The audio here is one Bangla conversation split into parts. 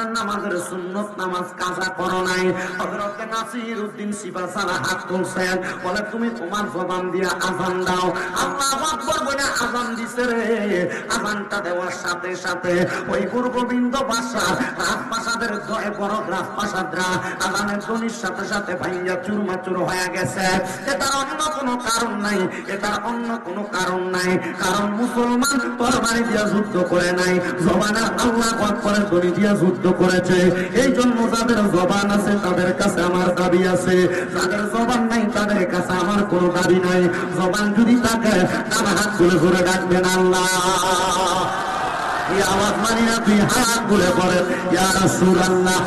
তোমরা নামাজের সুন্নত নামাজ কাজা করো নাই। হযরত নাসির উদ্দিন সিপাহসালা হাত তুলছেন, বলে তুমি তোমার জবান দিয়া আযান দাও। আল্লাহু আকবার বলে আযান দিছে রে। আযানটা দেওয়ার সাথে সাথে ওই গোবিন্দ বাদশা রাজপ্রাসাদের বড় রাজপ্রাসাদরা আযানের ধ্বনির সাথে সাথে ভাইয়া চুরমাচুর হয়ে গেছে। এটা অন্য কোনো কারণ নাই, এটা অন্য কোনো কারণ নাই। কারণ মুসলমান তরবারি দিয়া যুদ্ধ করে নাই, জবানে আল্লাহু আকবারের ধ্বনি দিয়া যুদ্ধ করেছে। এই জন্য যাদের জবান আছে তাদের কাছে আমার দাবি আছে, যাদের জবান নাই তাদের কাছে আমার কোনো দাবি নাই। জবান যদি থাকে তার হাত তুলে ধরে ডাকবেন আল্লাহ। এই আওয়াজ মানি না, তুই হাত তুলে পড়েন ইয়া রাসূলুল্লাহ,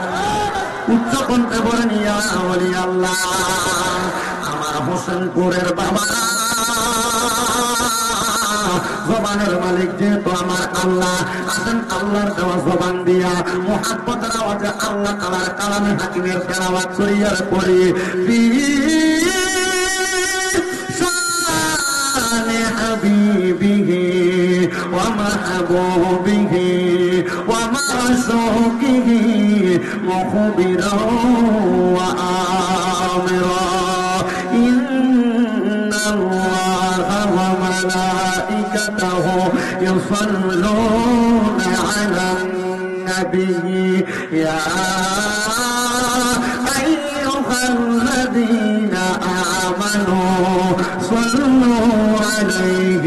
উচ্চ কণ্ঠে বলেন ইয়া ওলি আল্লাহ। আমার হোসেনপুরের বাবা জবানের মালিক যেহেতু আমার আল্লাহ, আসেন আল্লাহর দেওয়া জবান দিয়া মুহাব্বতের আওয়াজে আল্লাহ তাআলার কালামে হাকিমের তেলাওয়াত করিয়া পড়ি। বিশানে হাবিবিহি ওয়া মাহবুবিহি ওয়া মাশুকিহি মুখবিরাও ওয়া আমিরা ইন্নাল্লাহা ওয়া মালাইকাতাহু يصلون على النبي يا أيها الذين آمنوا صلوا عليه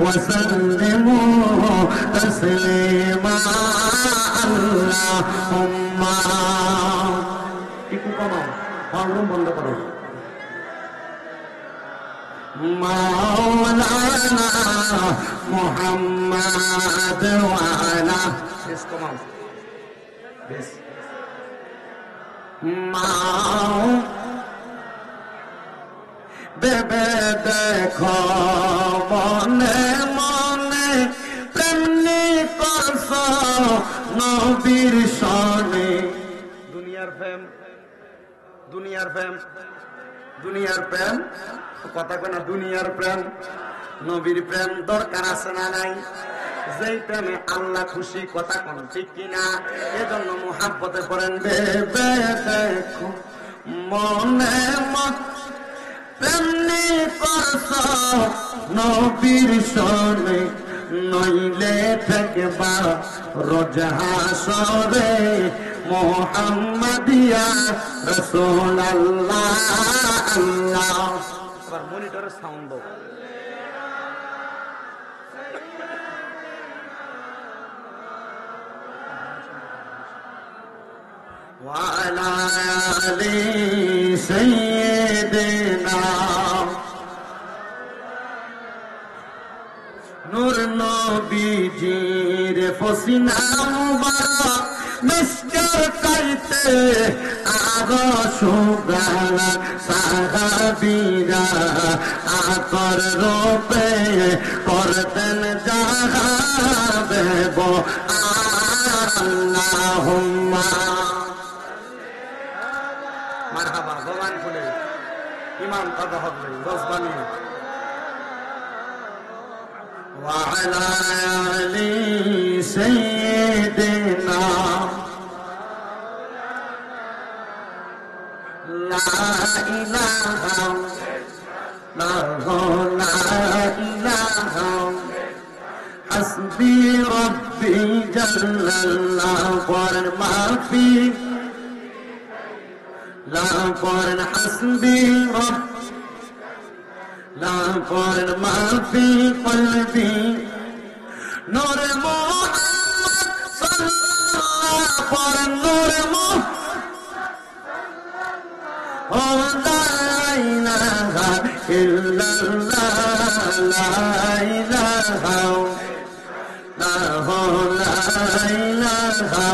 وسلموا تسليما اللهم একটু কমাও, হলরুম বন্ধ করো। মাওলানা মুহাম্মদ ওয়া আলা বেবে দেখো মনে মনে প্রেমনি করছ নবীর সনে। দুনিয়ার প্রেম, দুনিয়ার প্রেম, দুনিয়ার প্রেম কথা কয় না, দুনিয়ার প্রেম নবীর প্রেম দরকার আছে না নাই? যেই প্রেমে আল্লাহ খুশি, কথা কোন ঠিক কিনা? এজন্য মুহাব্বতে পড়েন বেবে দেখো মনে মনে প্রেমনি করছ নবীর সনে, নইলে থাকবা রোজ হাসরে মুহাম্মাদিয়া রাসূলুল্লাহ। আল্লাহ আবার মনিটরের সাউন্ড দাও। ওয়া আলা আলি সাইয়্যিদিনা নূর নবীজির ফসিনা মুবারক মিস্কার কাইতে আগো সুগানা সাহাবীরা আতর রূপে করতেন যাহাবে বো আল্লাহুম্মা মারহাবা। ভগবান খুলে ইমাম কথা হবে দশবানি। ওয়া আলা আলি সাইয়্যিদিনা লা ইলাহা লা ইলাহা হাসবি রব্বি জাল্লাল্লাহু করেন মাফি লা করেন হাসবি রব্বি লা করেন মাফি কলবি নূর মুহাম্মদ সাল্লাল্লাহু করেন নূর ও লা ইলাহা ইল্লাল্লাহ লা ইলাহা লা ইলাহা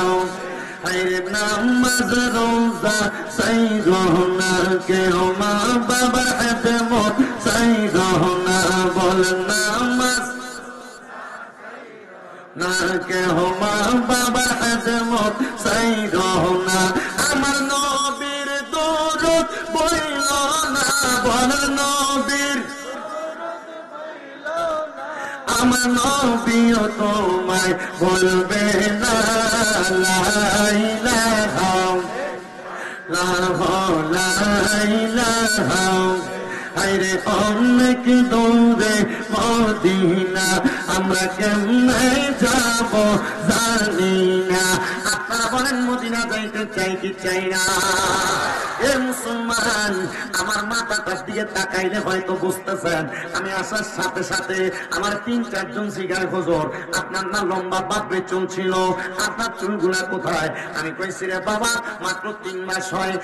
হায়রে নামাজ রোজা সাই গহনা কে মা বাবা খেদমত সাই গহনা বল নামাজ না কে মা বাবা খেদমত সাই গহনা আমার নবীর দরুদ বইল না বল নবীর আমার নবীও তোমার সময় বলবে না লা ইলাহা লা ইলাহা আরে অনেক দূরে মদিনা আমরা কেমনে যাব জানি না। আপনারা বলেন মদিনা যাইতে চাই কি চাই না? এ মুসলমান, আমার মাথাটা দিয়ে তাকাইলে হয়তো বুঝতেছেন আমি আসার সাথে সাথে আমার ৩-৪ জন জিগার হুজুর আপনার না লম্বা বাপরে চুল ছিল, আপনার চুলগুলা কোথায়? আমি কইছি রে বাবা মাত্র ৩ মাস হয়,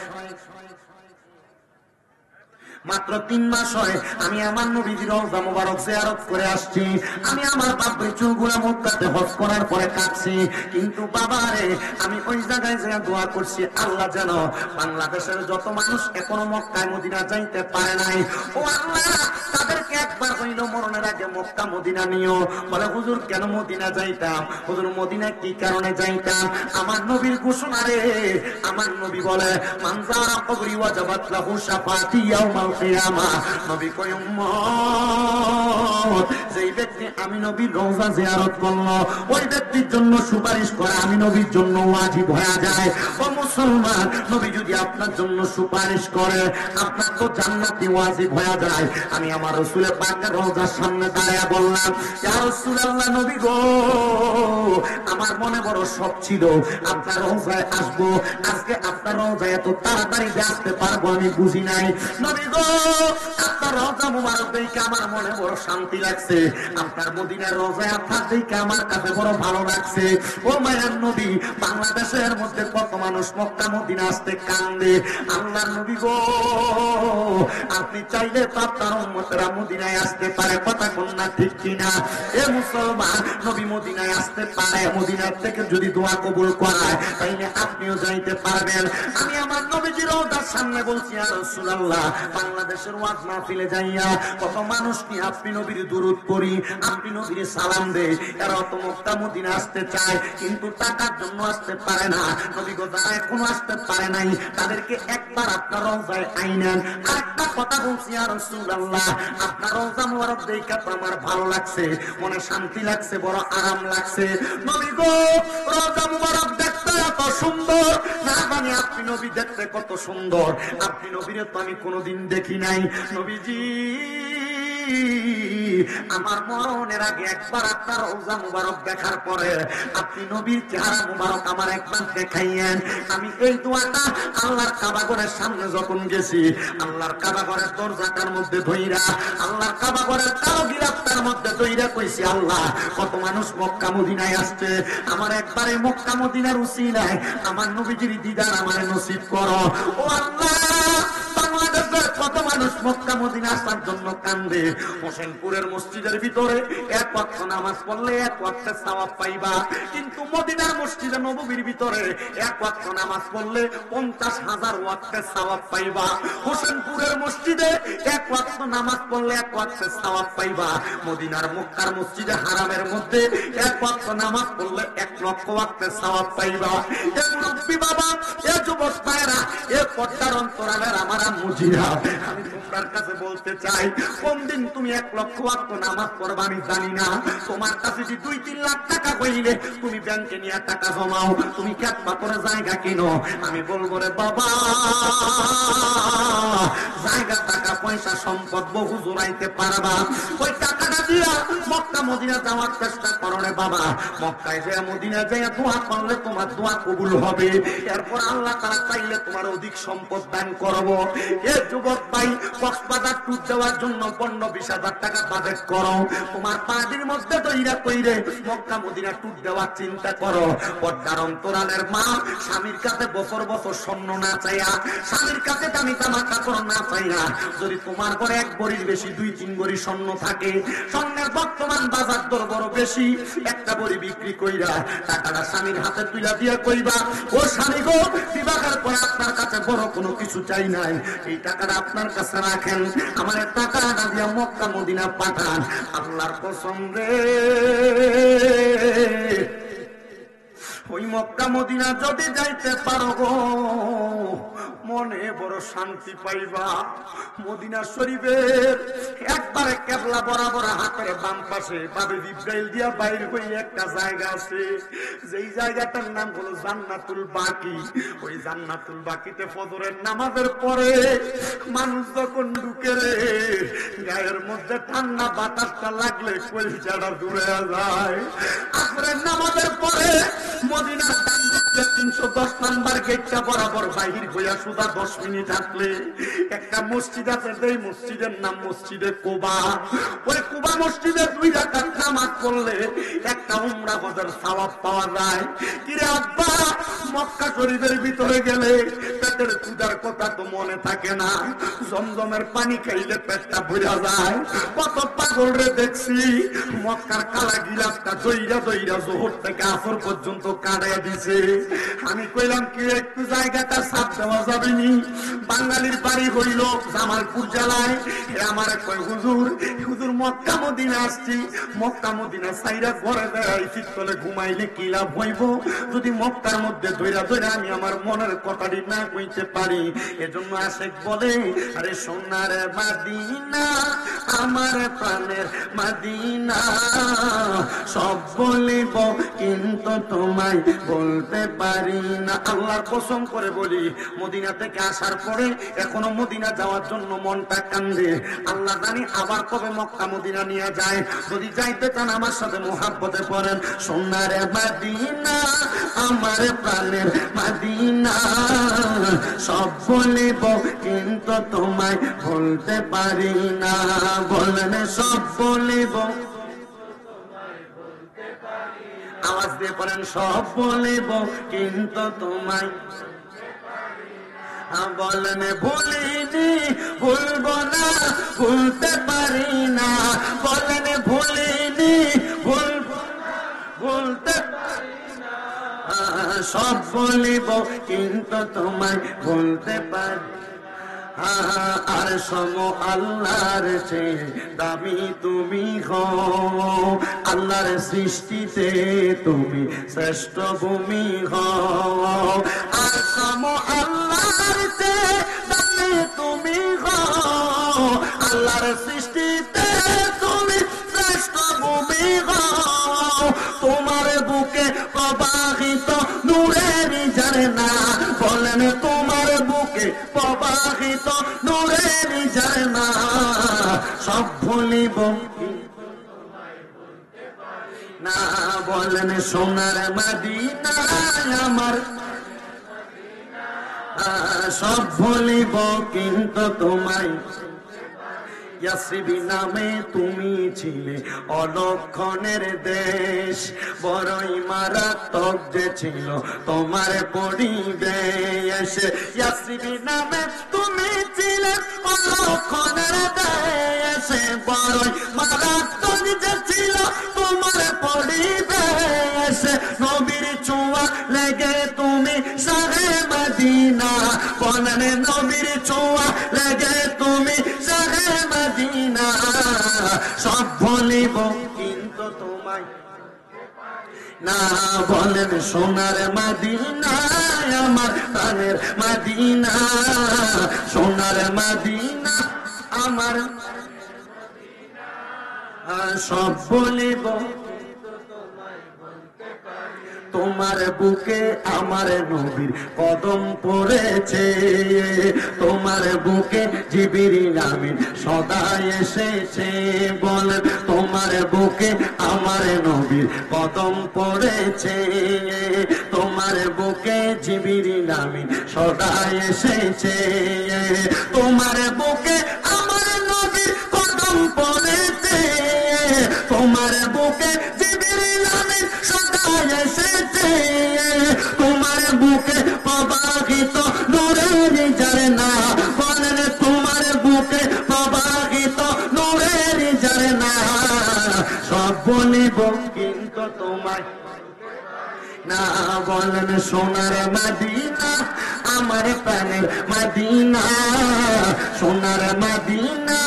মাত্র ৩ মাস হয় আমি আমার নবীর রওজা মোবারক জিয়ারত করে আসছি। আমি আমার বাপের চুলগুলা মক্কাতে হজ করার পরে কাটছি, কিন্তু বাবারে আমি ওই জায়গায় যে দোয়া করছি আল্লাহ যেন বাংলাদেশের যত মানুষ এখনো মক্কায় মদিনা যাইতে পারে নাই, ও আল্লাহ তাদেরকে একবার হইল মরণের আগে মক্কা মদিনা নিও। বলে হুজুর কেন মদিনা যাইতাম? হুজুর মদিনা কি কারণে যাইতাম? আমার নবীর ঘোষণা রে, আমার নবী বলে মান যারা কবরি ওয়াজাবাত লাহু শাফাতি ইয়াউমাল কিয়ামা। নবী কয় উম্মত যেই ব্যক্তি আমি নবীর রওজা জিয়ারত করলো ওই ব্যক্তির জন্য সুপারিশ করা আমি নবীর জন্য ওয়াজিব হয়ে যায়। ও মুসলমান, নবী যদি আপনার জন্য সুপারিশ করে আপনার তো জান্নাতি ওয়াজিব হয়ে যায়। আমি আমার রাসূলের পাকের রওজার সামনে দাঁড়িয়ে বললাম ইয়া রাসূলুল্লাহ, নবী গো আমার মনে বড় শখ ছিল আপনার রওজায় আসবো, আজকে আপনার রওজায় এত তাড়াতাড়ি আসতে পারবো আমি বুঝি নাই। নবী গো আপনার রওজা মুবারক দেখে আমার মনে বড় শান্তি লাগছে, আপনার মদিনার রওজায় আপনার দেখে আমার কাছে বড় ভালো লাগছে। ও মায়ার নবী, বাংলাদেশের মধ্যে কত মানুষ মক্কা মদিনা আসতে কান্দে, আল্লাহর নবী গো আপনি চাইলে তো আপনার উম্মতেরা মদিনায় আসতে পারে, কথা কোন না ঠিক কিনা? এ মুসলমান, নবী মদিনায় আসতে পারে, মদিনার থেকে যদি দোয়া কবুল করায় তাইলে আপনিও যাইতে পারবেন। আমি আমার নবীজির রওজার সামনে বলছি ইয়া রাসূলুল্লাহ, বাংলাদেশের ওয়াজ মাহফিলে যাইয়া কত মানুষ কি আপনি নবীর দুরূদ পড়ি, আপনি নবীর সালাম দেয়, এরা তো মক্কা মদিনা আসতে চায় কিন্তু টাকার জন্য আসতে পারে না। নবী গো যারা এখনো আসতে পারে নাই তাদেরকে একবার আপনার রওজায় আইনেন। আরেকটা কথা বলছি ইয়া রাসূলুল্লাহ, আপনার রওজা মুবারক দেখে তো আমার ভালো লাগছে, মনে শান্তি লাগছে, বড় আরাম লাগছে। নবী গো রওজা মুবারক দেখতে এত সুন্দর না জানি আপনি নবী দেখতে কত সুন্দর, আপনি নবীরে তো আমি কোনোদিন দেখি নাই। নবীজি আমার মরণের আগে একবার আপনার রওজা মুবারক দেখার পরে আপনি নবীর চেহারা মুবারক আমার একবার দেখাইয়েন। আমি এই দোয়াটা আল্লাহর কাবা ঘরের সামনে যখন গেছি, আল্লাহর কাবা ঘরের দরজাটার মধ্যে ধইরা, আল্লাহর কাবা ঘরের কালো গিলাফটার মধ্যে ধইরা কইছি আল্লাহ কত মানুষ মক্কা মদিনায় আসছে, আমার একবারে মক্কা মদিনার উসিলায় আমার নবীজির দিদার আমারে নসিব করো। ও আল্লাহ, বাংলাদেশের কত মানুষ মক্কা মদিনা আসার জন্য কান্দে, হোসেনপুরের মসজিদের ভিতরে এক ওয়াক্ত নামাজ পড়লে এক ওয়াক্তের সওয়াব পাইবা, কিন্তু মদিনার মসজিদে নববীর ভিতরে এক ওয়াক্ত নামাজ পড়লে 50,000 ওয়াক্তের সওয়াব পাইবা। হোসেনপুরের মসজিদে এক ওয়াক্ত নামাজ পড়লে এক ওয়াক্তের সওয়াব পাইবা। মদিনার মক্কার মসজিদে হারামের মধ্যে এক ওয়াক্ত নামাজ পড়লে 1,00,000 ওয়াক্তের সওয়াব পাইবা। এ মুরব্বি বাবা, এ যুবক ভাইরা, এ পর্দার অন্তরালের আমার মুজিরা, আমি তোমার কাছে বলতে চাই কোন দিন তুমি 1,00,000 ওয়াক্ত নামাজ পড়বা আমি জানি না। তোমার কাছে যদি 2-3 লাখ টাকা কইলে তুমি ব্যাংকে নিয়ে টাকা জমাও, তুমি খেত পাথরে জায়গা কিনো, আমি বলবো রে বাবা জায়গা টাকা পয়সা সম্পদ বহু জোড়াইতে পারবা, ওই টাকাটা দিয়া মক্কা মদিনা যাওয়ার চেষ্টা করো রে বাবা। মক্কায় যায় মদিনা যায় দোয়া করলে তোমার দোয়া কবুল হবে, এরপর আল্লাহ তাআলা চাইলে তোমার অধিক সম্পদ দান করব। এ যুবক ভাই, কক্সবাজার ট্যুর দেওয়ার জন্য 15-20,000 টাকা বাজেট করো, তোমার পার্টির মধ্যে তৈরা কইরে মক্কা মদিনা ট্যুর দেওয়ার চিন্তা করো। পর্দার অন্তরালের মা স্বামীর কাছে বছর বছর স্বর্ণ না চাইয়া, স্বামীর কাছে দামি জামা কাপড় না চাইয়া, যদি তোমার ঘরে 1 ভরির বেশি 2-3 ভরি স্বর্ণ থাকে, স্বর্ণের বর্তমান বাজার দর বড় বেশি, একটা ভরি বিক্রি কইরা টাকাটা স্বামীর হাতে তুইলা দিয়া কইবা ও স্বামী গো, বিবাহের পরে আপনার কাছে বড় কোনো কিছু চাই নাই, এই টাকাটা আপনার কাছে রাখেন, আমার টাকাটা দিয়া মক্কা মদিনা পাঠান। আল্লাহর কসম রে, ও ওই মক্কা মদিনা যদি যাইতে পারো গো, মনে বড় শান্তি পাইবা। মদিনা শরীফের একবারে কেবলা বরাবর হাতের বাম পাশে বাবে জিব্রাইল দিয়া বাইর হই একটা জায়গা আছে, যেই জায়গাটার নাম হলো জান্নাতুল বাকি। ওই জান্নাতুল বাকিতে ফজরের নামাজের পরে মানুষ যখন ঢুকে রে, গায়ের মধ্যে ঠান্ডা বাতাসটা লাগলে কলিজাটা দূরে যায়। আসরের নামাজের পরে মদিনার 310 নাম্বার গেটটা বরাবর বাহির হইয়া সুদা 10 মিনিট আসলে একটা মসজিদ আছে, এই মসজিদের নাম মসজিদে কুবা। ওই কুবা মসজিদে 2 রাকাত নামাজ পড়লে একটা উমরা হজের সওয়াব পাওয়া যায়। কিরে আব্বা, মক্কা শরীফের ভিতরে গেলে পেটের ক্ষুধার কথা তো মনে থাকে না, জমজমের পানি খাইলে পেটটা ভরা যায়। কত পাগল রে দেখছি মক্কার কালা গিলাসটা দইরা দইরা জোহর থেকে আসর পর্যন্ত কাটাইয়া দিছে। আমি কইলাম কি একটু জায়গাটা সাফ দেওয়া যাবে নি? বাঙালির বাড়ি হইল জামালপুর জেলায়। আমার কয় হুজুর, হুজুর মক্কা মদিনা আসছি, মক্কা মদিনা সাইরা ঘরে দেয় শীতকালে ঘুমাইলে কি লাভ হইব যদি মক্কার মধ্যে ধইরা ধইরা আমি আমার মনের কথাটি না কইতে পারি। এজন্য আশেক বলে, আরে সোনার মদিনা আমার প্রাণের মদিনা, সব বলিব কিন্তু তোমায় বলতে পারি না। আল্লাহর কসম করে বলি, মদিনা থেকে আসার পরে এখনো মদিনা যাওয়ার জন্য মনটা কান্দে। আল্লাহ জানি আবার কবে মক্কা মদিনা নিয়ে যায়। যদি যাইতে চান আমার সাথে মুহাব্বতে পড়েন, সোনার মদিনা আমার প্রাণের মদিনা, সব বলিব কিন্তু তোমায় বলতে পারি না। বলেন সব বলিব, আওয়াজ দিয়ে পড়েন সব বলিব কিন্তু তোমায়। বলেন ভুলিনি ভুলব না, ভুলতে পারি না। বলেন ভুলিনি ভুলব না, ভুলতে পারি না। সব বলিব কিন্তু তোমায় বলতে পারি। আর সম আল্লাহর চেয়ে দামি তুমি হও, আল্লাহর সৃষ্টিতে তুমি শ্রেষ্ঠ ভূমি হও। আর সম আল্লাহর চেয়ে দামি তুমি হও, আল্লাহর সৃষ্টিতে তুমি শ্রেষ্ঠ ভূমি হও। তোমার বুকে প্রবাহিত নূরের ঝরনা, বলেন তোমার বুকে প্রবাহিত নূরের ঝরনা, সব ভুলিব না। বলেন সোনার মদিনা আমার, সব ভুলিব কিন্তু তোমায়। ইয়াসরিবি নামে তুমি ছিলে অলক্ষণের দেশ, বড়ই মারাত্মক যে ছিল তোমার পরিবেশ। ইয়াসরিবি নামে তুমি ছিলে অলক্ষণের দেশ, বড়ই মারাত্মক যে ছিল তোমার পরিবেশ। নবীর ছোঁয়া লেগে তুমি শাহে মদিনা, বলেন নবীর ছোঁয়া লেগে তুমি শাহে মদিনা, সব ভুলিব কিন্তু তোমায় না। বলেন সোনার মদিনা আমার প্রাণের মদিনা, সোনার মদিনা আমার, সব বলিব তোমার বুকে আমার নবীর কদম পড়েছে, তোমার বুকে জিবরিল আমিন সদা এসেছে। বলেন তোমার বুকে আমার নবীর কদম পড়েছে, তোমার বুকে জিবরিল আমিন সদা এসেছে। তোমার বুকে আমার নবীর কদম পড়েছে, তোমার বুকে জিবরিল আমিন সদা এসেছে। তোমার বুকে প্রবাহিত নূরের ঝরনা, বলেন তোমার বুকে প্রবাহিত নূরের ঝরনা, সব বলিব কিন্তু তোমায় না। বলেন সোনার মদিনা আমার প্রাণের মদিনা, সোনার মদিনা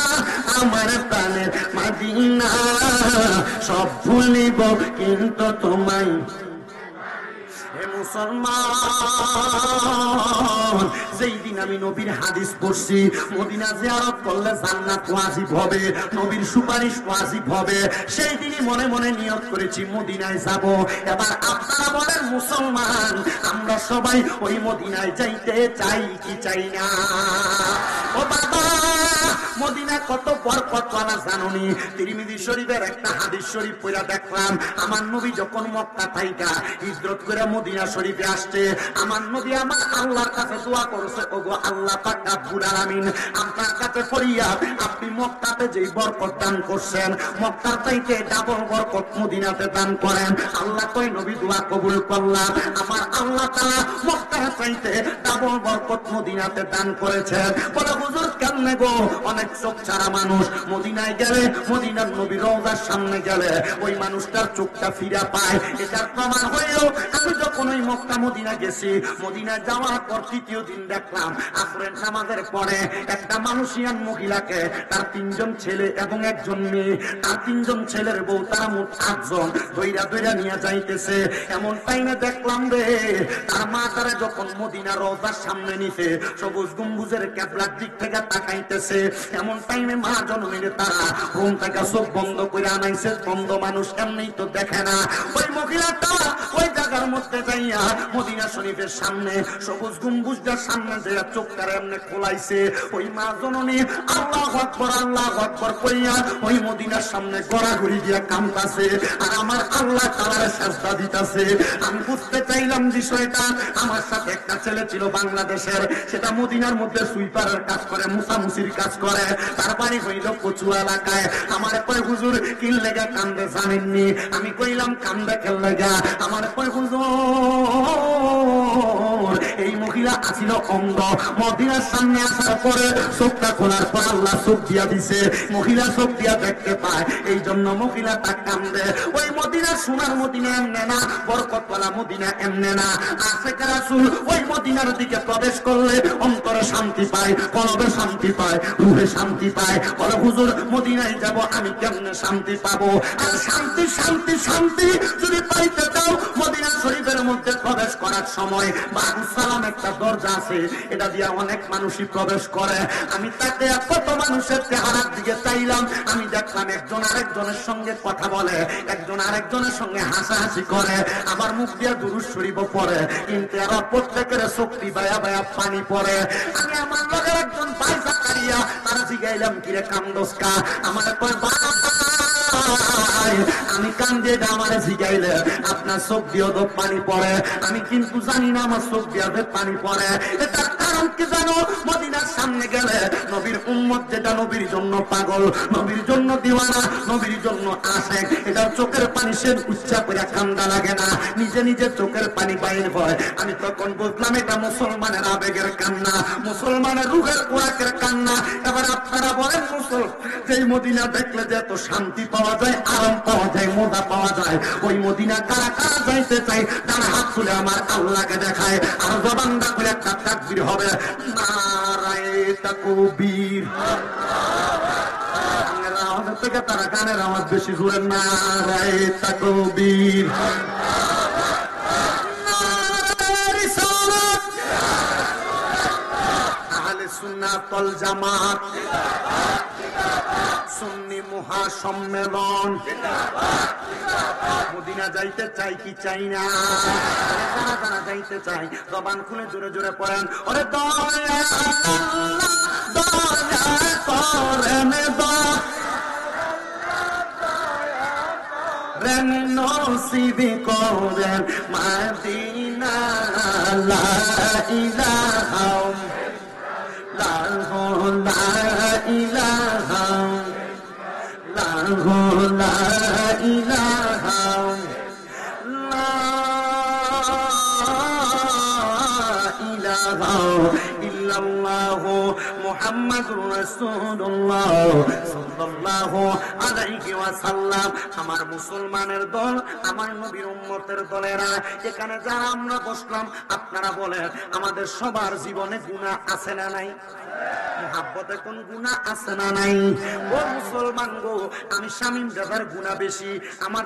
আমার প্রাণের মদিনা, সব ভুলিব কিন্তু তোমায়। মুসলমান, যেই দিন আমি নবীর হাদিস পড়ছি মদিনা জিয়ারত করলে জান্নাত ওয়াজিব হবে, নবীর সুপারিশ ওয়াজিব হবে, সেই দিনই মনে মনে নিয়ত করেছি মদিনায় যাব। এবার আপনারা বলেন মুসলমান, আমরা সবাই ওই মদিনায় যাইতে চাই কি চাই না? ও বাবা, মদিনা কত বরকতওয়ালা জানুনি? তিরমিজি শরীফের একটা হাদিস শরীফ পড়া দেখলাম, আমার নবী যখন মক্কা থাইকা হিজরত করে মদিনা শরীফে আসছে, আমার নবী আমার আল্লাহর কাছে দোয়া করেছে, ওগো আল্লাহ পাক রব্বুল আলামিন, আপনার কাছে ফরিয়াদ, আপনি মক্কাতে যেই বরকত দান করছেন মক্কার চাইতে ডাবল বরকত মদিনাতে দান করেন। আল্লাহ কই নবী দোয়া কবুল করলাম, আমার আল্লাহ তাআলা মক্কার চাইতে ডাবল বরকত মদিনাতে দান করেছেন। বলে হুজুর কেমনে গো? অনেক চোখ ছাড়া মানুষ মদিনায় গেলে, মদিনার নবীর রওজার সামনে গেলে ওই মানুষটার চোখটা ফিরা পায়। এটার প্রমাণ হইল আমি যখন ওই মক্কা মদিনা গেছি, মদিনা যাওয়ার পর তৃতীয় দিন দেখলাম আসরের নামাজের পরে একটা মালয়েশিয়ান মহিলাকে, তার 3 জন ছেলে এবং 1 জন মেয়ে, তার 3 জন ছেলের বউ, তারা মোট 8 জন ধইরা নিয়ে যাইতেছে। এমন টাইমে দেখলাম রে, তার মা তারা যখন মদিনা রওজার সামনে নিতে সবুজ গম্বুজের কেবলার দিক থেকে তাকাইতেছে, এমন টাইমে মা জননীরে তারা ঘুম থেকে চোখ বন্ধ করে আনাইছে। বন্ধ মানুষ এমনি তো দেখে না। ওই মহিলাটা ওই জায়গার মধ্যে যাইয়া মদিনা শরীফের সামনে সবুজ গম্বুজটার সামনে যে চোখটার এমনি খোলাইছে, ওই মা জননী আল্লাহু আকবার কইয়া ওই মদিনার সামনে গড়াগড়ি দিয়া কাঁদতাছে, আর আমার আল্লাহ তাআলার সাজদা দিতাছে। আমি বুঝতে চাইলাম বিষয়টা। আমার সাথে একটা ছেলে ছিল বাংলাদেশের, সেটা মদিনার মধ্যে সুইপারের কাজ করে, মুসামুসির কাজ করে, তার বাড়ি হইল কচু এলাকায়। আমার কয় হুজুর কি লেগা কান্দে জানেননি? আমি কইলাম কান্দে কেন লেগা? আমার কয় হুজুর এই মহিলা আসিল অন্ধ, মদিনার সামনে আসার পরে চোখটা খোলার পর আল্লাহ চোখ দিয়া দিছে, মহিলা চোখ দিয়া দেখতে পায়, এই জন্য মহিলাটা কান্দে। ওই মদিনা সোনার মদিনা এমনে না, বরকতওয়ালা মদিনা এমনে না। আশিক রাসূল ওই মদিনার দিকে প্রবেশ করলে অন্তরে শান্তি পায়, কলবে শান্তি পায়, রূহে শান্তি পায়। বলে হুজুর মদিনায় যাব, আমি কেমনে শান্তি পাবো? আর শান্তি শান্তি শান্তি যদি পাইতে চাও, মদিনা শরীফের মধ্যে প্রবেশ করার সময় বাবু সালাম একটা দরজা আছে, এটা দিয়ে অনেক মানুষই প্রবেশ করে। আমি তাকে কত মানুষের চেহারার দিকে চাইলাম, আমি দেখলাম একজন আরেকজনের সঙ্গে কথা বলে, একজন আরেকজনের সঙ্গে হাসাহাসি করে, আবার মুখ দিয়ে দুরূদ শরীফও পড়ে, কিন্তু এরা প্রত্যেকের শক্তি বায়া বায়া পানি পড়ে। আমি আমার লগের একজন ভাই জাকারিয়া, তারা জিগাইলাম কিরে কান্দোসকা? আমার কয় আমি কান্দে, আমার জিগাইলে আপনার চোখ দিয়ে তো পানি পড়ে। আমি কিন্তু জানি না আমার চোখ দিয়ে পানি পড়ে, এটার কারণ কি জানো? মদিনার সামনে গেলে নবীর উম্মত যেটা নবীর জন্য পাগল, নবীর জন্য দিওয়ানা, নবীর জন্য আশেক, এটা চোখের পানি সে উচ্চা করে কান্দা লাগে না, নিজে নিজে চোখের পানি বাইর হয়। আমি তখন বুঝলাম এটা মুসলমানের আবেগের কান্না, মুসলমানের রুহের কোরাকের কান্না। এবার আপনারা বলেন যেই মদিনা দেখলে যে এত শান্তি পাওয়া যায়, আরাম পাওয়া যায়, মজা পাওয়া যায়, ওই মদিনা কারা কারা যাইতে চাই? তারা হাত তুলে আমার আল্লাহকে দেখায়, আর জবানটা খুলে একটা তাকবীর হবে, নারায়ে তাকবীর। আওয়াজের থেকে তারা গানের আওয়াজ বেশি জোরে, নারায়ে তাকবীর, নারায়ে রিসালাত, আহলে সুন্নাত ওয়াল জামাত, সুন্নি মহাসম্মেলন। মদিনা যাইতে চাই কি চাই না? যারা যারা যাইতে চাই জবান খুলে জোরে জোরে পড়েন, ওরে দয়া দয়া করেন রেন নসিব করেন মদিনা, লা ইলাহা লা ইলাহা লা ইলাহা লা ইলাহা ইল্লাল্লাহু মুহাম্মাদুর রাসূলুল্লাহ সাল্লাল্লাহু আলাইহি ওয়াসাল্লাম। আমার মুসলমানের দল, আমার নবীর উম্মতের দলেরা, এখানে যারা আমরা বসলাম, আপনারা বলেন আমাদের সবার জীবনে গুনাহ আছে না নাই? মুহাব্বতে কোন গুনাহ আছে না নাই? ও মুসলমান গো, আমি শামীম দাদার গুনাহ বেশি, আমার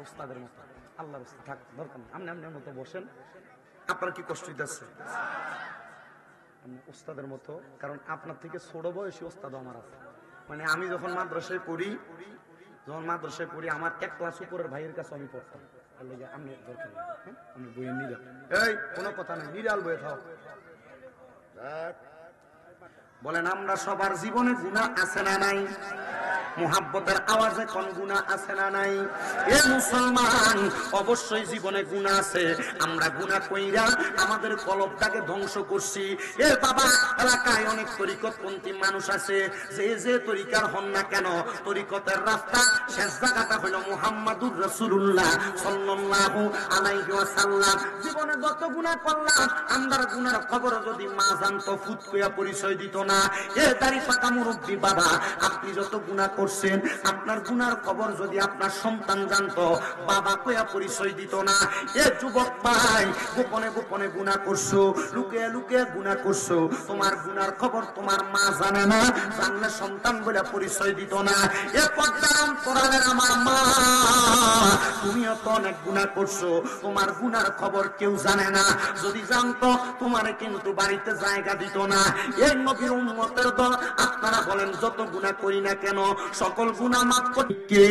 উস্তাদের মতো আল্লাহর রাস্তা থাক, দরকার নেই, আপনি আপনার মতো বসেন। আপনার কি কষ্ট হইতেছে? উস্তাদের মতো, কারণ আপনার থেকে ছোট বয়সী উস্তাদ আমার আছে। মানে আমি যখন মাদ্রাসায় পড়ি আমার এক ক্লাস উপরের ভাইয়ের কাছে আমি পড়তাম। আমি দরকার নেই, আমি বইয়ে নিরাল, এই কোনো কথা নেই, নিরাল বইয়ে থাক। বলেন আমরা সবার জীবনে গুনাহ আছে না নাই? মুহাব্বতের আওয়াজে কোন গুনাহ আছে না নাই? এ মুসলমান, অবশ্যই জীবনে গুনাহ আছে। আমরা গুনাহ কইরা আমাদের কলবটাকে ধ্বংস করছি। এ বাবা, এলাকায় অনেক তরিকতপন্থী মানুষ আছে, যে তরিকার হন না কেন, তরিকতের রাস্তা শেষ জায়গাটা হলো মুহাম্মাদুর রাসূলুল্লাহ সাল্লাল্লাহু আলাইহি ওয়াসাল্লাম। জীবনে যত গুনাহ করলাম, আমরার গুনার খবর যদি মা জানতো, ফুট কইয়া পরিচয় দিত না। এ দাড়ি পাকা মুরব্বি বাবা, আপনি যত গুনাহ করছেন, আপনার গুনার খবর যদি আপনার সন্তান জানতো, বাবা কইয়া পরিচয় দিত না। এ যুবক ভাই, গোপনে গোপনে গুনাহ করছো, লুকিয়ে লুকিয়ে গুনাহ করছো, তোমার গুনার খবর তোমার মা জানে না, জানলে সন্তান বলে পরিচয় দিত না। এ পদ্মারাম কোরআনের আমার মা, তুমিও তো অনেক গুনাহ করছো, তোমার গুনার খবর কেউ জানে না। যদি জানতো, তোমারে কিন্তু বাড়িতে জায়গা দিত না। এই নবীর উম্মতের দল, আপনারা বলেন যত গুনাহ করি না কেন, সকল গুনাহ মাফ করে কে?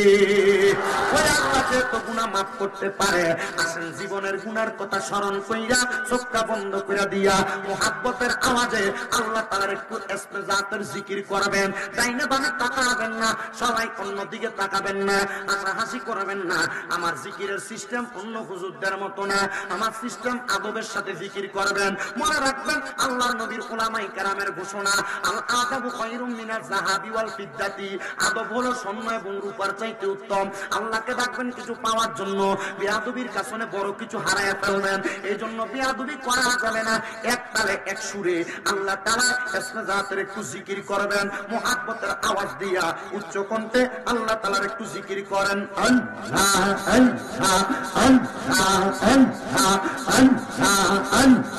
ওই আল্লাহ যে তো গুনাহ মাফ করতে পারে। আসেন জীবনের গুনার কথা স্মরণ কইরা চোখটা বন্ধ করে দিয়া মুহাব্বতের আওয়াজে আল্লাহ তাআলার একটু ইস্তেজাতের জিকির করবেন। ডাইনে বামে তাকাবেন না, সবাই অন্য দিকে তাকাবেন না, আশা হাসি করবেন না। আমার জিকিরের সিস্টেম অন্য হুজুরদের মতো না, আমার সিস্টেম আদবের সাথে জিকির করবেন। মনে রাখবেন আল্লাহর নবীর উলামায়ে কেরামের ঘোষণা, আল আদাবু খায়রুম মিনাজ যাহাবি ওয়াল ফিদ্দাতি, আদব হলো স্বর্ণ এবং রূপার চাইতে উত্তম। আল্লাহকে ডাকবেন কিছু পাওয়ার জন্য, বেয়াদবির কারণে বড় কিছু হারায় ফেলবেন। এই জন্য বেয়াদবি করা যাবে না। এক তালে এক সুরে আল্লাহ তাআলা ইসতিজাতের একটু জিকির করবেন, মুহাব্বতের আওয়াজ দিয়া উচ্চ কণ্ঠে আল্লাহ তাআলার একটু জিকির করেন। আল্লাহ আল্লাহ আল্লাহ আল্লাহ আল্লাহ আল্লাহ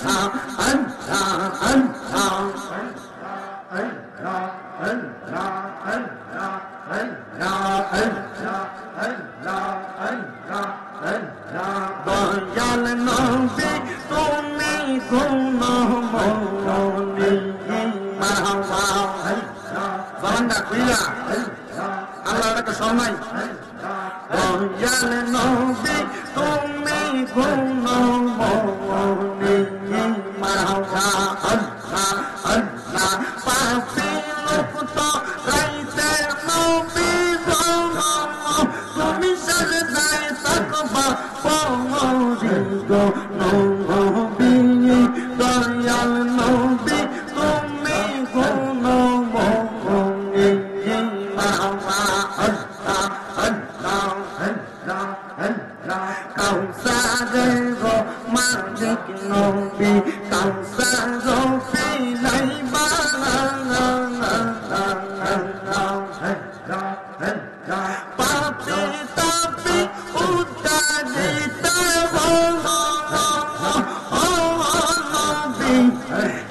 আল্লাহ দয়াল নবী তুমি কোন মনি মাওয়া বান্দা কইলা আল্লাহর একটা সম্মান। দয়াল নবী তুমি কোন মনি মাওয়া আল্লাহ আল্লাহ পাপি লোক তো রাইতে নবী তুমি সাজদায় তাকবা পৌরি গো নবী। দয়াল নবী তুমি কোন মনি মাওয়া আল্লাহ আল্লাহ আল্লাহ আল্লাহ কাউসারের গো মালিক নবী, কাউসার পিলাই বাংলা পাপি তাপি উদ্দারিত নবী,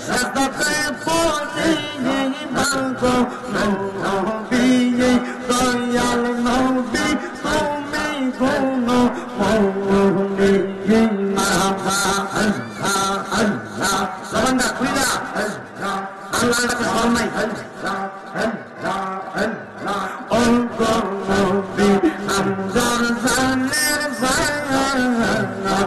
সাদাতে পড়ি বাগো নবী। দয়াল নবী তুমি কোন মনি মাওয়া আল্লাহ আল্লাহ বান্দা কইলা আল্লাহর কাছে শরমাই ও গো নবী আমজার জানের জানা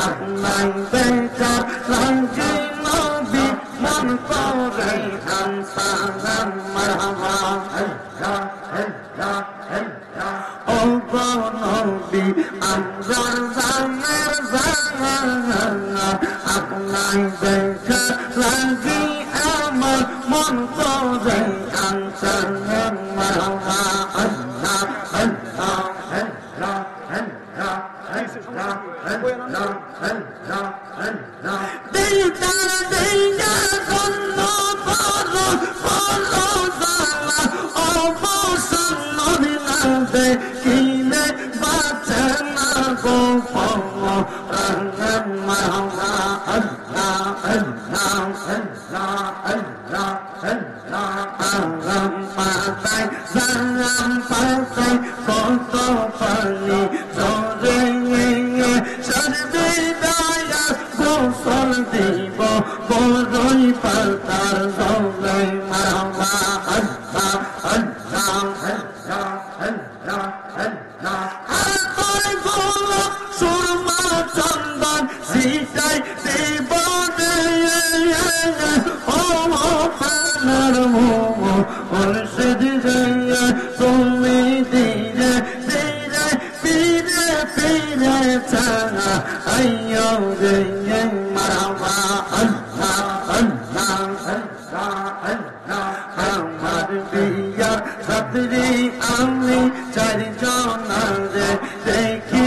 আপনাই বেকার লাগি নবী মন করে আনসার মারহাবা ও গো নবী আমজার জানের জানা আপনাই বেকার লাগি আমার মন করে আনসার মারহাবা আল্লাহ আল্লাহ আল্লাহ আল্লাহ আল্লাহ আল্লাহ আল্লাহ দিলদার দিনা গন্ন বলো বলো জালা ও মুসলমান দে কিনে বাঁচে না গো পাওয়া রঙ মাওয়া আল্লাহ আল্লাহ আল্লাহ আল্লাহ আল্লাহ আরাম পাতায় জারাম পাতায় কত পানি জোরে বড়ই পাতার জলে মারবা আল্লাহ আল্লাহ আল্লাহ আল্লাহ আল্লাহ আর তোর গোলা সুরমা চন্দন সিটাই দেবনে ও পানার মোমো মুর্শিদ জয় তুমি দিলে দিলে পীরে পীরে ছাড়া আইয়ো রে মারবা আল্লাহ আল্লাহ আল্লাহ আল্লাহ আমার বিয়া সাতরি আমি চারজন দেখি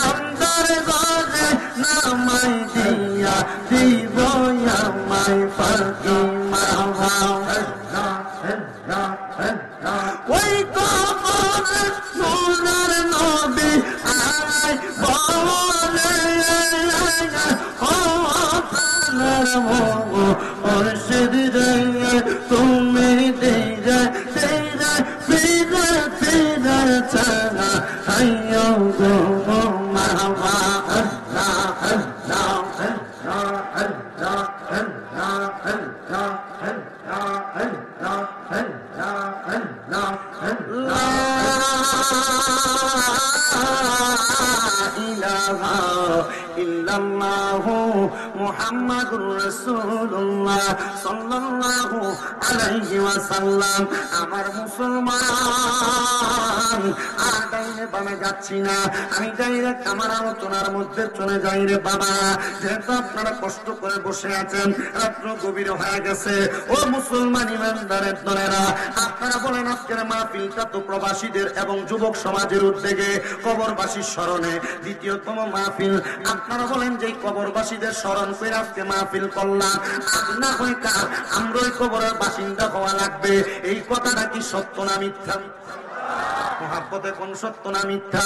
আমদার ঘরে নামাই দিয়া দিব আমায় পাখি মারবা আল্লাহ আল্লাহ আল্লাহ ওই কবরে সোনার নবী আয় বলে ও প্রাণের মোমো মুর্শিদ রে তুমি দিলে দিলে পীরে পীরে ছাড়া আইয়ো গো মারবা আল্লাহ আল্লাহ আল্লাহ আল্লাহ আল্লাহ আল্লাহ আল্লাহ আল্লাহ আল্লাহ ইলাহা ইল্লাল্লাহু মুহাম্মাদুর রাসূলুল্লাহ সাল্লাল্লাহু আলাইহি ওয়াসাল্লাম আমার মুসলমান আর ডাইনে বামে যাচ্ছি না আমি ডাইরেক্ট আমার আলোচনার মধ্যে চলে যাই রে বাবা যেহেতু আপনারা কষ্ট করে বসে আছেন রাত্র গভীর হয়ে গেছে ও মুসলমান ইমানদারের দলেরা আপনারা বলেন আজকের মাহফিলটা তো প্রবাসীদের এবং যুবক সমাজের উদ্যোগে কবরবাসীর স্মরণে দ্বিতীয়তম মাহফিল আপনারা বলেন যে কবরবাসীদের স্মরণ করে আজকে মাহফিল করলাম আজ না হয় কাল আমরা ওই কবরের বাসিন্দা হওয়া লাগবে এই কথাটা কি সত্য না মিথ্যা মহাব্বতে কোন সত্য না মিথ্যা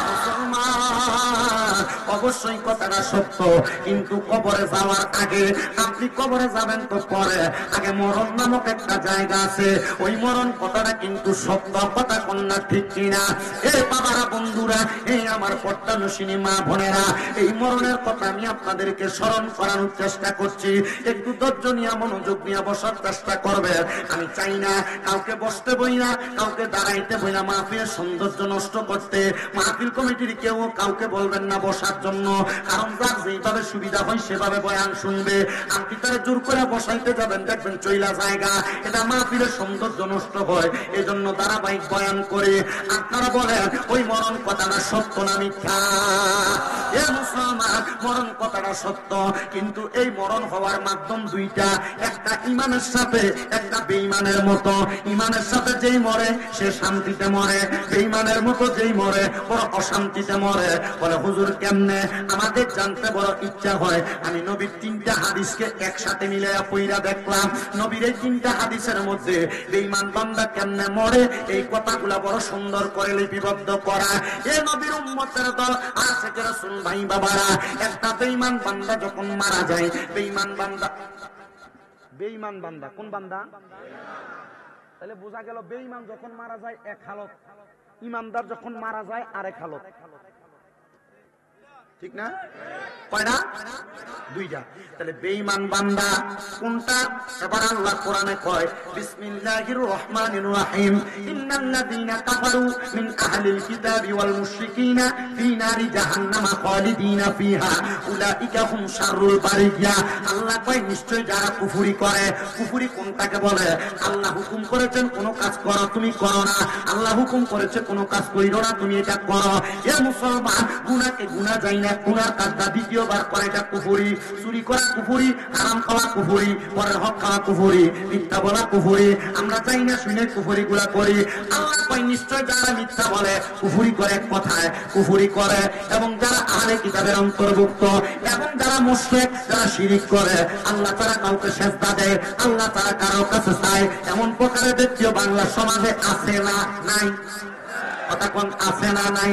মুসলমান অবশ্যই কথাটা সত্য কিন্তু কবরে যাওয়ার আগে আপনি কবরে যাবেন তো পরে আগে মরণ নামক একটা জায়গা আছে ওই মরণ কথাটা কিন্তু সত্য কথা কন্যা ঠিক কিনা এই বাবারা বন্ধুরা এই আমার পর্দানুসিনী মা বোনেরা এই মরণের কথা আমি আপনাদেরকে স্মরণ করানোর চেষ্টা করছি একটু ধৈর্য নিয়ে মনোযোগ নিয়ে বসার চেষ্টা করবে আমি চাই না কাউকে বসতে বই না কাউকে দাঁড়াইতে বই না মাহফিলের সৌন্দর্য নষ্ট করতে মাহফিল কমিটির কেউ কাউকে বলবেন না বসার জন্য কারণ যার যেভাবে সুবিধা হয় সেভাবে বয়ান শুনবে আপনি তারা জোর করে বসাইতে যাবেন দেখবেন চইলা জায়গা এটা মাহফিলের সৌন্দর্য নষ্ট হয় এজন্য ধারাবাহিক বয়ান করে আপনারা বলেন ওই মরণ কথাটা সত্য না মিথ্যা এ মুসলমান মরণ কথাটা সত্য কিন্তু এই মরণ হওয়ার মাধ্যম দুইটা একটা ইমানের সাথে একটা বেঈমানের মতো ইমানের সাথে যেই মরে সে শান্তিতে মরে বেঈমানের মতো যেই মরে বড় অশান্তিতে মরে বলে হুজুর কেমনে আমাদের জানতে বড় ইচ্ছা হয় আমি নবীর তিনটা হাদিসকে একসাথে মিলাইয়া পইরা দেখলাম নবীর এই তিনটা হাদিসের মধ্যে বেঈমান বান্দা কেমনে মরে এই কথাগুলা বড় সুন্দর করে লিপিবদ্ধ করা এ নবীর উম্মতের দল আশিকে রাসূল ভাই বাবারা একটা বেঈমান বান্দা যখন মারা যায় বেঈমান বান্দা কোন বান্দা তাহলে বোঝা গেল বেঈমান যখন মারা যায় এক হালত ইমানদার যখন মারা যায় আরেক হালত ঠিক না কয়টা দুইটা তাহলে বেঈমান বান্দা কোনটা এবার আল্লাহ কোরআনে কয় বিসমিল্লাহির রহমানির রহিম ইন্নাল্লাযীনা কাফারু মিন আহলিল কিতাবি ওয়াল মুশরিকিনা ফি নারি জাহান্নামা খালিদিনা ফিহা উলাইকা হুম শাররুল বারিয়া আল্লাহ কয় নিশ্চয় যারা কুফরি করে কুফরি কোনটাকে বলে আল্লাহ হুকুম করেছেন কোন কাজ করো তুমি করো না আল্লাহ হুকুম করেছে কোন কাজ কইরো না তুমি এটা করো এ মুসলমান গুনাহকে গুনাহ যাই না গুনার কাজটা দ্বিতীয়বার করে এটা কুফরি চুরি করা কুফরি হারাম খাওয়া কুফরি পরের হক খাওয়া কুফরি মিথ্যা বলা কুফরি আমরা চাই না শুনে কুফরি গুলা করি আল্লাহ কয় নিশ্চয় যারা মিথ্যা বলে কুফরি করে কথায় কুফরি করে এবং যারা আহলে কিতাবের অন্তর্ভুক্ত এবং যারা মুশরিক যারা শিরিক করে আল্লাহ তারা কাউকে সেজদা দেয় আল্লাহ তারা কারো কাছে চায় এমন প্রকারের ব্যক্তি বাংলা সমাজে আছে না নাই কথা কোন আছে না নাই?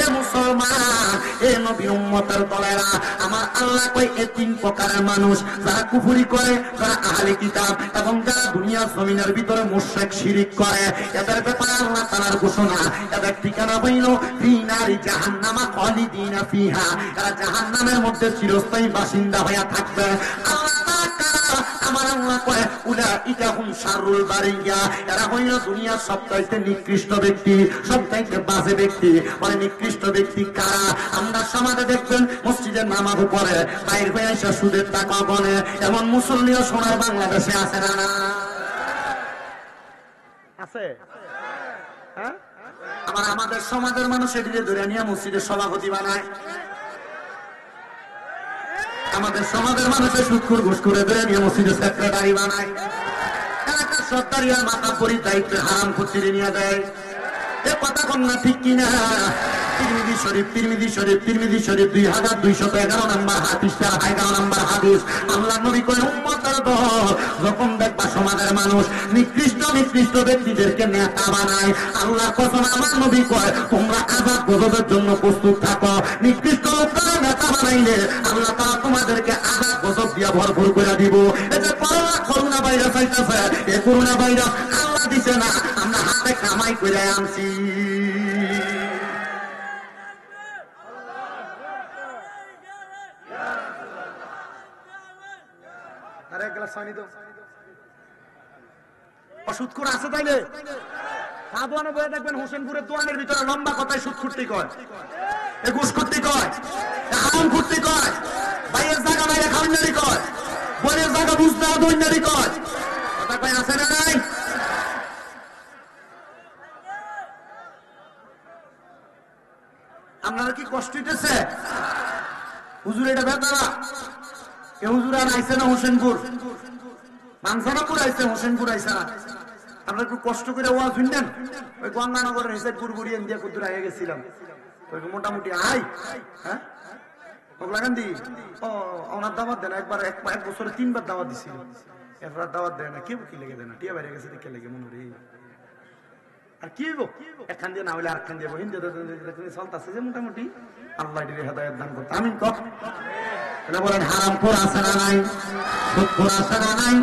এ মুসলমান, এ নবীর উম্মতের দলেরা, আমার আল্লাহ কয় এই তিন প্রকারের মানুষ, যারা কুফরি করে, যারা আহলে কিতাব এবং যারা দুনিয়ার জমিনের ভিতরে মুশরিক শিরিক করে, এদের ব্যাপারে আল্লাহ তাআলার ঘোষণা, এদের ঠিকানা হইল ফি নারি জাহান্নামা খালিদিনা ফিহা, এরা জাহান্নামের মধ্যে চিরস্থায়ী বাসিন্দা হয়ে থাকবে। আল্লাহ আমার আল্লাহ কয় উলাইকা হুম শাররুল বারিয়া, এরা হইল দুনিয়ার সবচাইতে নিকৃষ্ট ব্যক্তি, সবচাইতে বাজে ব্যক্তি। মানে নিকৃষ্ট ব্যক্তি কারা? আমরা সমাজে দেখবেন মসজিদের নামাজ পড়ে, বাইর হয়ে এসে সুদের টাকা গনে, এমন মুসল্লিও সোনার বাংলাদেশে আছে না? না আছে? হ্যাঁ, আবার আমাদের সমাজের মানুষ এটিকে ধরে নিয়ে মসজিদের সভাপতি বানায়। আমাদের সমাজের মানুষের সুৎখুর ঘুষ করে ধরে নিয়ে মসজিদের সেক্রেটারি বানায়। এলাকার সরকারি আর মাথা পরি দায়িত্বে হারাম খুঁচিয়ে নিয়ে দেয়। এ কথা কন্যা ঠিক কিনা? তিরমিজি শরীফ 2211 নম্বর হাদিস, 11 নম্বর হাদিস। আল্লাহ নবী কয় উম্মতের দল যখন দেখবা সমাজের মানুষ নিকৃষ্ট ব্যক্তিদেরকে নেতা বানায়, আল্লাহর কসম আমার নবী কয় তোমরা আযাব গজবের জন্য প্রস্তুত থাকো। নিকৃষ্ট লোকরা নেতা বানাইলে আল্লাহ তাআলা তোমাদেরকে আযাব গজব দিয়া ভরপুর করে দিব। এই যে করোনা ভাইরাস আইতাছে, এই করোনা ভাইরাস আল্লাহ দিছে না, আমরা হাতে কামাই করে আনছি। সুৎখুর আছে তাইলে সাধুয়ানে বয়ে দেখবেন হোসেনপুরের দোয়ানের ভিতরে লম্বা কথায় সুদ খুঁড়তে কয়, ঘুষ খুঁড়তে কয়, হারাম খুঁড়তে কয়, ভাইয়ের জায়গা বাইরে খাওয়ারি কয়, বোনের জায়গা বুঝতে দৈন্যারি কয়। কথা কয় আছে না নাই? আপনারা কি কষ্ট হইতেছে? হুজুর এটা বেতারা, এ হুজুর আর আইসে না হোসেনপুর, মানসারাপুর আইসে, হোসেনপুর আইসে না। আমরা একটু কষ্ট করে ওয়াজ শুনলেন, ওই গঙ্গানগরের হিসেবে গুড়গুড়ি ইন্ডিয়া কুদ্দুর আগে গেছিলাম, মোটামুটি আই। হ্যাঁ লাগান্দি ওনার দাওয়াত দেন, একবার এক বছরে 3 বার দাওয়াত দিছিল, এরপর দাওয়াত দেয় না। কেউ কি লেগে দেয় না, টিয়া বাইরে গেছে দেখে লেগে মনে রে। আর কি একখান দিয়ে না হলে আরেকখান দিয়ে হিন্দি চলতেছে যে মোটামুটি। আল্লাহ হেদায়েত দান করতে আমিন। বলেন হারামখোর আছে না নাই? সুদখোর আছে না নাই?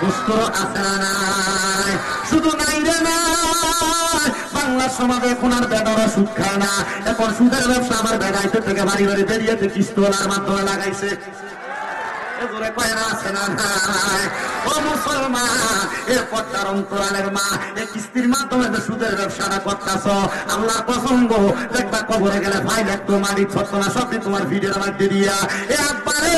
ঘুষখোর আছে না নাই? শুধু নাই রে নাই, বাংলার সমাজে এখন আর বেদারা সুদ খায় না। এখন সুদের ব্যবসা আমার বেড়াইতে থেকে বাড়ি বাড়ি বেরিয়েছে কিস্তওয়ালার মাধ্যমে লাগাইছে। আছে না নাই? ও মুসলমান, এ পদ্মার অন্তরালের মা, এ কিস্তির মাধ্যমে যে সুদের ব্যবসাটা করতেছ, আল্লাহ পছন্দ দেখবা কবরে গেলে ভাই দেখতো মালিক ছত্র না সব তোমার ভিডিওর মধ্যে দিয়া একবারে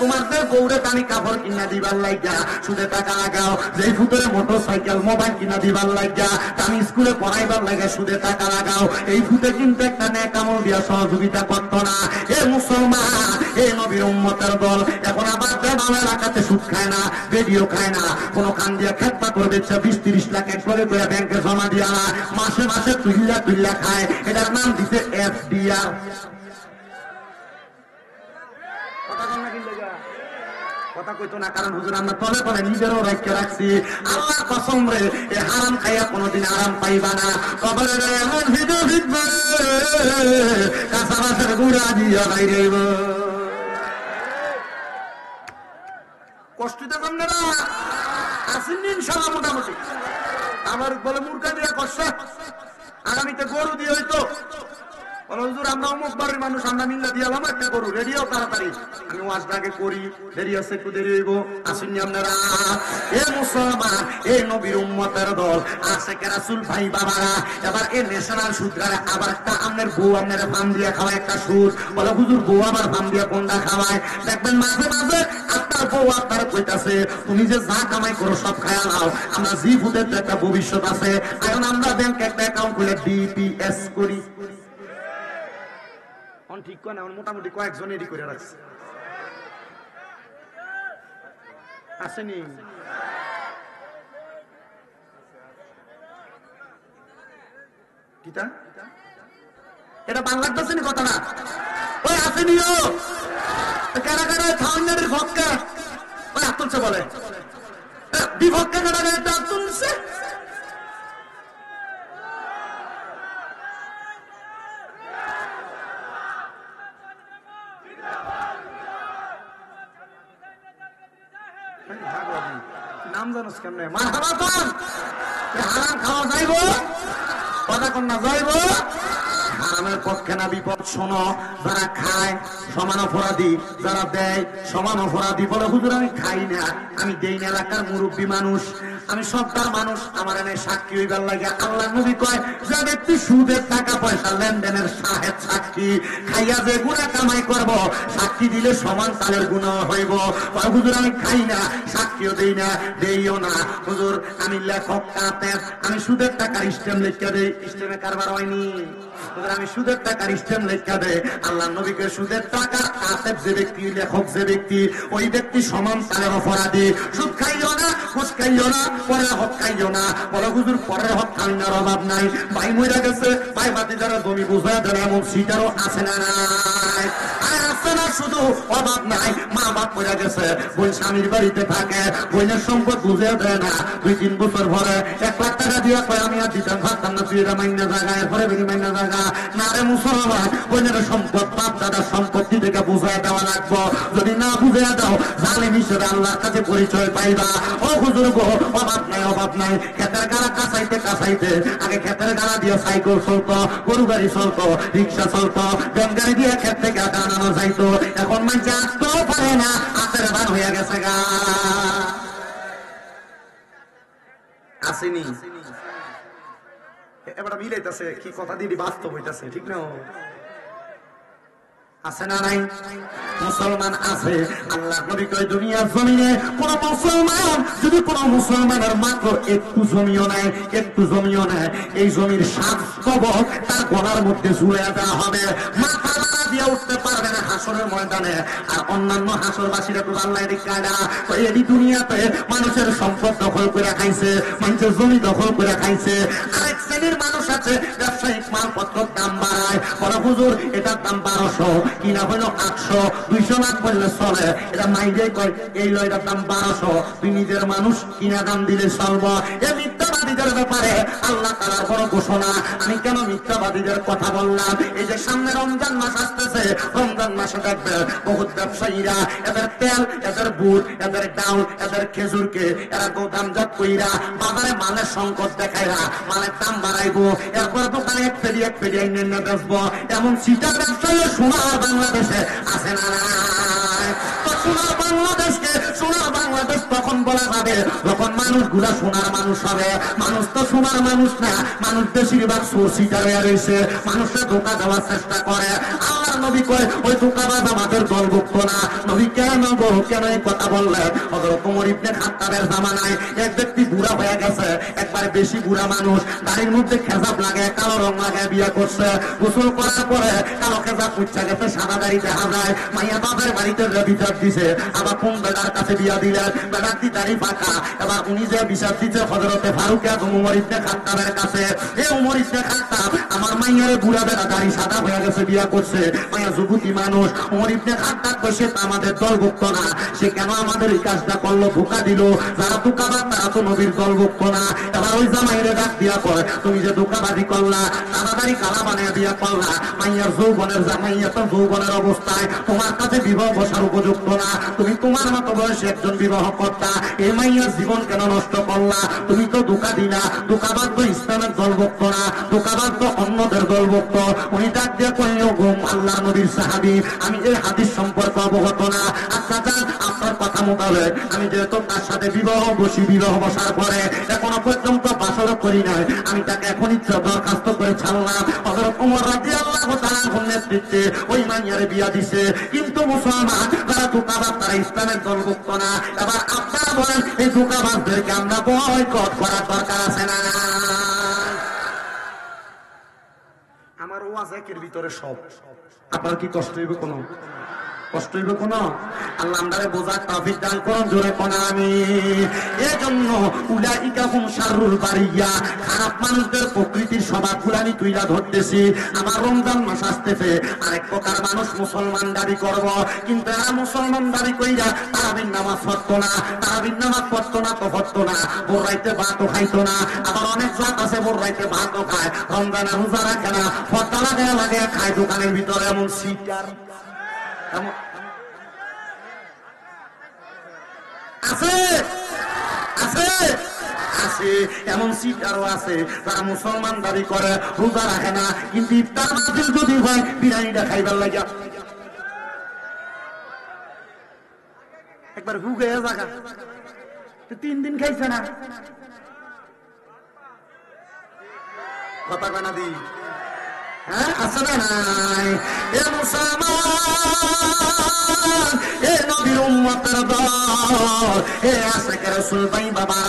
তোমাদের বউরে দামি কাপড় কিনা দিবার লাগিয়া সুদে টাকা লাগাও, যেই ফুটের মোটর সাইকেল মোবাইল কিনা দিবার লাগিয়া দামি স্কুলে পড়াইবার লাগে সুদে টাকা লাগাও। এই ফুটে কিন্তু একটা নেক আমল দিয়া সহযোগিতা করতো না। এ মুসলমান, এ নবীর উম্মতের দল এখন আবার দেওয়াল এলাকাতে সুদ খায় না, বেডিও খায় না, কোন খান দিয়া খেতপা করে দিচ্ছে 20-30 লাখ একবারে করে ব্যাংকে জমা দিয়া না, মাসে মাসে তুইলা খায়। এটার নাম দিছে এফডিআর। কথা কইতো না, কারণ হুজুর আমরা তলে তলে নিজেরও রাখিয়ে রাখছি। আল্লাহ কসম রে, এ হারাম খাইয়া কোনদিন আরাম পাইবা না। কবরে এমন ভিডিও ভিড়বে কাঁচা মাছের গুড়া দিয়া বাইরে কষ্টতে আপনারা আসেননি ইনশাআল্লাহ। মোটামুটি আমার বলে মুরগা দিয়ে কষ্ট, আগামীতে গরু দিয়ে হইতো হুজুর আমরা অমুক বাড়ির মানুষ, আমরা মিল্লা দিয়ালাম একটা গরু রেডিও তাড়াতাড়ি। আমি ওয়াজটা আগে করি, দেরি আছে একটু দেরি হইব, আসেননি আপনারা। এ মুসলমান, এ নবীর উম্মতের দল, আশেকে রাসূল ভাই বাবারা, এবার এ ন্যাশনাল সুদরা আবার একটা আপনার বউ আপনার ফার্ম দিয়ে খাওয়ায় একটা সুদ, বলে হুজুর বউ আবার ফার্ম দিয়ে কোনটা খাওয়ায়। দেখবেন মাঝে মাঝে আপনার বউ আপনার কইতাছে তুমি যে যা কামাই করো সব খায়া নাও, আমরা জি ফুডের তো একটা ভবিষ্যৎ আছে, এখন আমরা ব্যাংকে একটা অ্যাকাউন্ট খুলে ডিপিএস করি। ঠিক না, মোটামুটি কয়েকজনেরই করে রাখছে, আসেনি? এটা বাংলার আসেনি কথা না, ওই আসেনিও কারা কারা থাউন্ডারের ভক্কা ওই হাত তুলছে, বলে বিভক্কা কারা কারা হাত তুলছে। নাম জানোস কেমনে মারহাবা কর হারাম খাওয়া যাইব কথা কন না যাইব হারামের পক্ষে না বিপদ। শোনো, যারা খায় সমান অপরাধী, যারা দেয় সমান অপরাধী। বলে হুজুর আমি খাই না, আমি দেই না, এলাকার মুরব্বী মানুষ, আমি সত্তার মানুষ, আমার এনে সাক্ষী হইবার লাগে। আল্লাহ নবী কয় যে ব্যক্তি সুদের টাকা পয়সা লেনদেনের সাহেব সাক্ষী, খাইয়া যে গুনাহ কামাই করব সাক্ষী দিলে সমান তালের গুনাহ হইব। হুজুর আমি খাই না, সাক্ষীও দেই না, দেইও না। হুজুর আমি লেখক কাতের, আমি সুদের টাকার স্ট্যাম্প লিখে দেই, স্ট্যাম্পে কারবার হয়নি। আমি সুদের টাকার স্ট্যাম্প লেখা দেয়। আল্লাহ নবীকে সুদের টাকার কাতেব যে ব্যক্তি, লেখক যে ব্যক্তি, ওই ব্যক্তি সমান তালের অপরাধী। সুদ খাইও না, ঘুষ খাইও না, পরের হক খাইও না। বলে হুজুর পরের হক খাইনার অভাব নাই, ভাই মরে গেছে, ভাই বাতি যারা জমি বুঝা দেয় এমন সিটারও আছে না নাই? আর আছে না শুধু অভাব নাই, মা বাপ মরে গেছে, বোন স্বামীর বাড়িতে থাকে, বোনের সম্পদ বুঝে দেয় না, 2-3 বছর পরে 1 লাখ টাকা দিয়ে কয় আমি আর দিতাম পারতাম না, তুই এটা মাইনা জায়গা, এরপরে বেশি মাইনা জায়গা না রে মুসলমান, বোনের সম্পদ বাপ দাদার সম্পত্তি থেকে বুঝাই দেওয়া লাগবো। যদি না বুঝে দাও জালিম হিসেবে আল্লাহর কাছে পরিচয় পাইবা। ও হুজুর গো, অভাব নাই, অভাব নাই। ক্ষেতের গাড়া কাঁচাইতে কাঁচাইতে আগে ক্ষেতের গাড়া দিয়ে সাইকেল চলতো, গরু গাড়ি চলতো, রিক্সা চলতো, ব্যান গাড়ি দিয়ে ক্ষেত থেকে আনানো যাইতো। এখন মানুষ আসতেও পারে না, হাতের বান হয়ে গেছে গা। আসেনি এবার মিলাইতেছে কি কথা দিয়ে বাস্তব হইতেছে, ঠিক না? আছে না নাই? মুসলমান আছে। আল্লাহ নবী কয় দুনিয়ার জমিনে কোন মুসলমান যদি কোন মুসলমানের মাত্র একটু জমিও নেয়, একটু জমিও নেয়, এই জমির 7 কবর তার গলার মধ্যে ঝুলে দেওয়া হবে, মাথা দিয়ে উঠতে পারবে না হাসরের ময়দানে। আর অন্যান্য হাসরবাসীরা তো আল্লাহ কায়দা এই দুনিয়াতে মানুষের সম্পদ দখল করে খাইছে, মানুষের জমি দখল করে খাইছে। আরেক শ্রেণীর মানুষ আছে ব্যবসায়িক মালপত্র দাম বাড়ায়, বলে হুজুর এটার দাম 1200, কিনা হইল 800, 200 লাখ বললে চলে, এটা মাইজে কয় এই লয়টার দাম 1200, তুই নিজের মানুষ কিনা দাম দিলে চলব। এই মিথ্যাবাদীদের ব্যাপারে আল্লাহ তাআলার বড় ঘোষণা। আমি কেন মিথ্যাবাদীদের কথা বললাম? এই যে সামনে রমজান মাস আসতেছে, রমজান মাসে দেখবে বহুত ব্যবসায়ীরা এদের তেল, এদের বুট, এদের ডাউল, এদের খেজুরকে এরা গোদামজাত কইরা বাজারে মালের সংকট দেখাইরা মালের দাম বাড়াইবো, এরপর দোকানে এক পেডি আইনে বেচবো। এমন সিটার ব্যবসায়ী সোনার বাংলাদেশে আছে না নাই? তো সোনার বাংলাদেশকে সোনার বাংলাদেশ তখন বলা যাবে যখন মানুষগুলা সোনার মানুষ হবে। মানুষ তো সোনার মানুষ না, মানুষ বেশিরভাগ সিটার হয়ে রয়েছে, মানুষের ধোঁকা দেওয়ার চেষ্টা করে। আল্লাহ নবী কয় ওই ধোঁকাবাজ আমাদের দলভুক্ত না। নবী কেন কেন এই কথা বললেন? হযরত ওমর ইবনে খাত্তাবের জামানায় এক ব্যক্তি বুড়া হয়ে গেছে, একবার বেশি বুড়া মানুষ, দাড়ির মধ্যে খেজাব লাগে, কালো রং লাগায় বিয়ে করছে, গোসল করার পরে কালো খেজাব পুচ্ছা গেছে, সাদা দাড়ি দেখা যায়। মাইয়া বাবার বাড়িতে বিচার দিছে, আবার কোন বেটার কাছে বিয়া দিলেন, বেটার দি দাড়ি ফাঁকা। এবার উনি যে বিচার দিচ্ছে হযরতে ফারুক আজম ওমর ইবনে খাত্তাবের কাছে, এ ওমর ইবনে খাত্তাব আমার মাইয়ারে বুড়া বেটা দাড়ি সাদা হয়ে গেছে বিয়া করছে, মাইয়া যুবতী মানুষ। ওমর ইবনে খাত্তাব কইছে তা আমাদের দলভুক্ত না, সে কেন আমাদের এই কাজটা করলো, ধোঁকা দিল? যারা ধোঁকাবাজ তারা তো নবীর দলভুক্ত না। এবার ওই জামাইরে ডাক দিয়া কয় তুমি যে ধোঁকাবাজি করলা, তাড়াতাড়ি কালা বানিয়ে বিয়া করলা, মাইয়ার যৌবনের জামাইয়া তো যৌবনের অবস্থায় তোমার কাছে বিবাহ বসার উপযুক্ত না। তুমি তোমার মতো বয়সে একজন বিবাহ কর্তা, এই মাইয়ার জীবন কেন নষ্ট করলা? তুমি তো ধোঁকা দিলা। ধোঁকাবাজ তো ইসলামের দলভুক্ত না, ধোঁকাবাজ তো অন্যদের দলভুক্ত। উনি ডাক দিয়ে কইল ঘুম আল্লাহ নবীর সাহাবী, আমি এই হাদিস সম্পর্কে অবগত না। আচ্ছা যান, আপনার কথা মোতাবেক আমি যেহেতু তার সাথে বিবাহ বসার পরে এখনো পর্যন্ত বাসরও করি নাই, আমি তাকে এখন ইচ্ছা দরখাস্ত করে ছাড়লাম। হযরত ওমর রাদিয়াল্লাহু তাআলা নেতৃত্বে ওই মাইয়ারে বিয়া দিছে। কিন্তু মুসলমান যারা ধোঁকাবাজ তারা ইসলামের দলভুক্ত না। এবার আপনারা বলেন এই ধোঁকাবাজদেরকে আমরা বয়কট করার দরকার আছে না? আমার ওয়াজ একের ভিতরে সব। আপনার কি কষ্ট হইবে? কোনো কষ্ট হইবে? কোনো আল্লাহ আমাদের বোঝার তৌফিক দান করুন, জোরে কোন আমিন। এজন্য উলাইকা হুম শাররুল বারিয়া, খারাপ মানুষদের প্রকৃতির স্বভাবগুলো আমি তুইলা ধরতেছি। আমার রমজান মাস আসতেছে, আরেক প্রকার মানুষ মুসলমান দাবি করব, কিন্তু এরা মুসলমান দাবি কইরা তারাবির নামাজ পড়তো না, তারাবির নামাজ পড়তো না তো পড়তো না, ভোর রাইতে ভাতও খাইতো না। আবার অনেক জাত আছে ভোর রাইতে ভাতও খায়, রমজানে রোজা রাখে না, ফর্দা লাগায় খায় দোকানের ভিতরে। এমন সিটার আছে আছে আছে। এমন সিটারও আছে তারা মুসলমান দাবি করে, রোজা রাখে না, কিন্তু ইফতার মাহফিল যদি হয় বিরিয়ানিটা খাইবার লাগিয়া একবার হুগে জায়গা 3 দিন খাইছে না। কথা কানা দি হ্যাঁ আছে না নাই? এ মুসলমান, এ নবীর উম্মতের দল, এ আশিক রাসূল ভাই বাবা,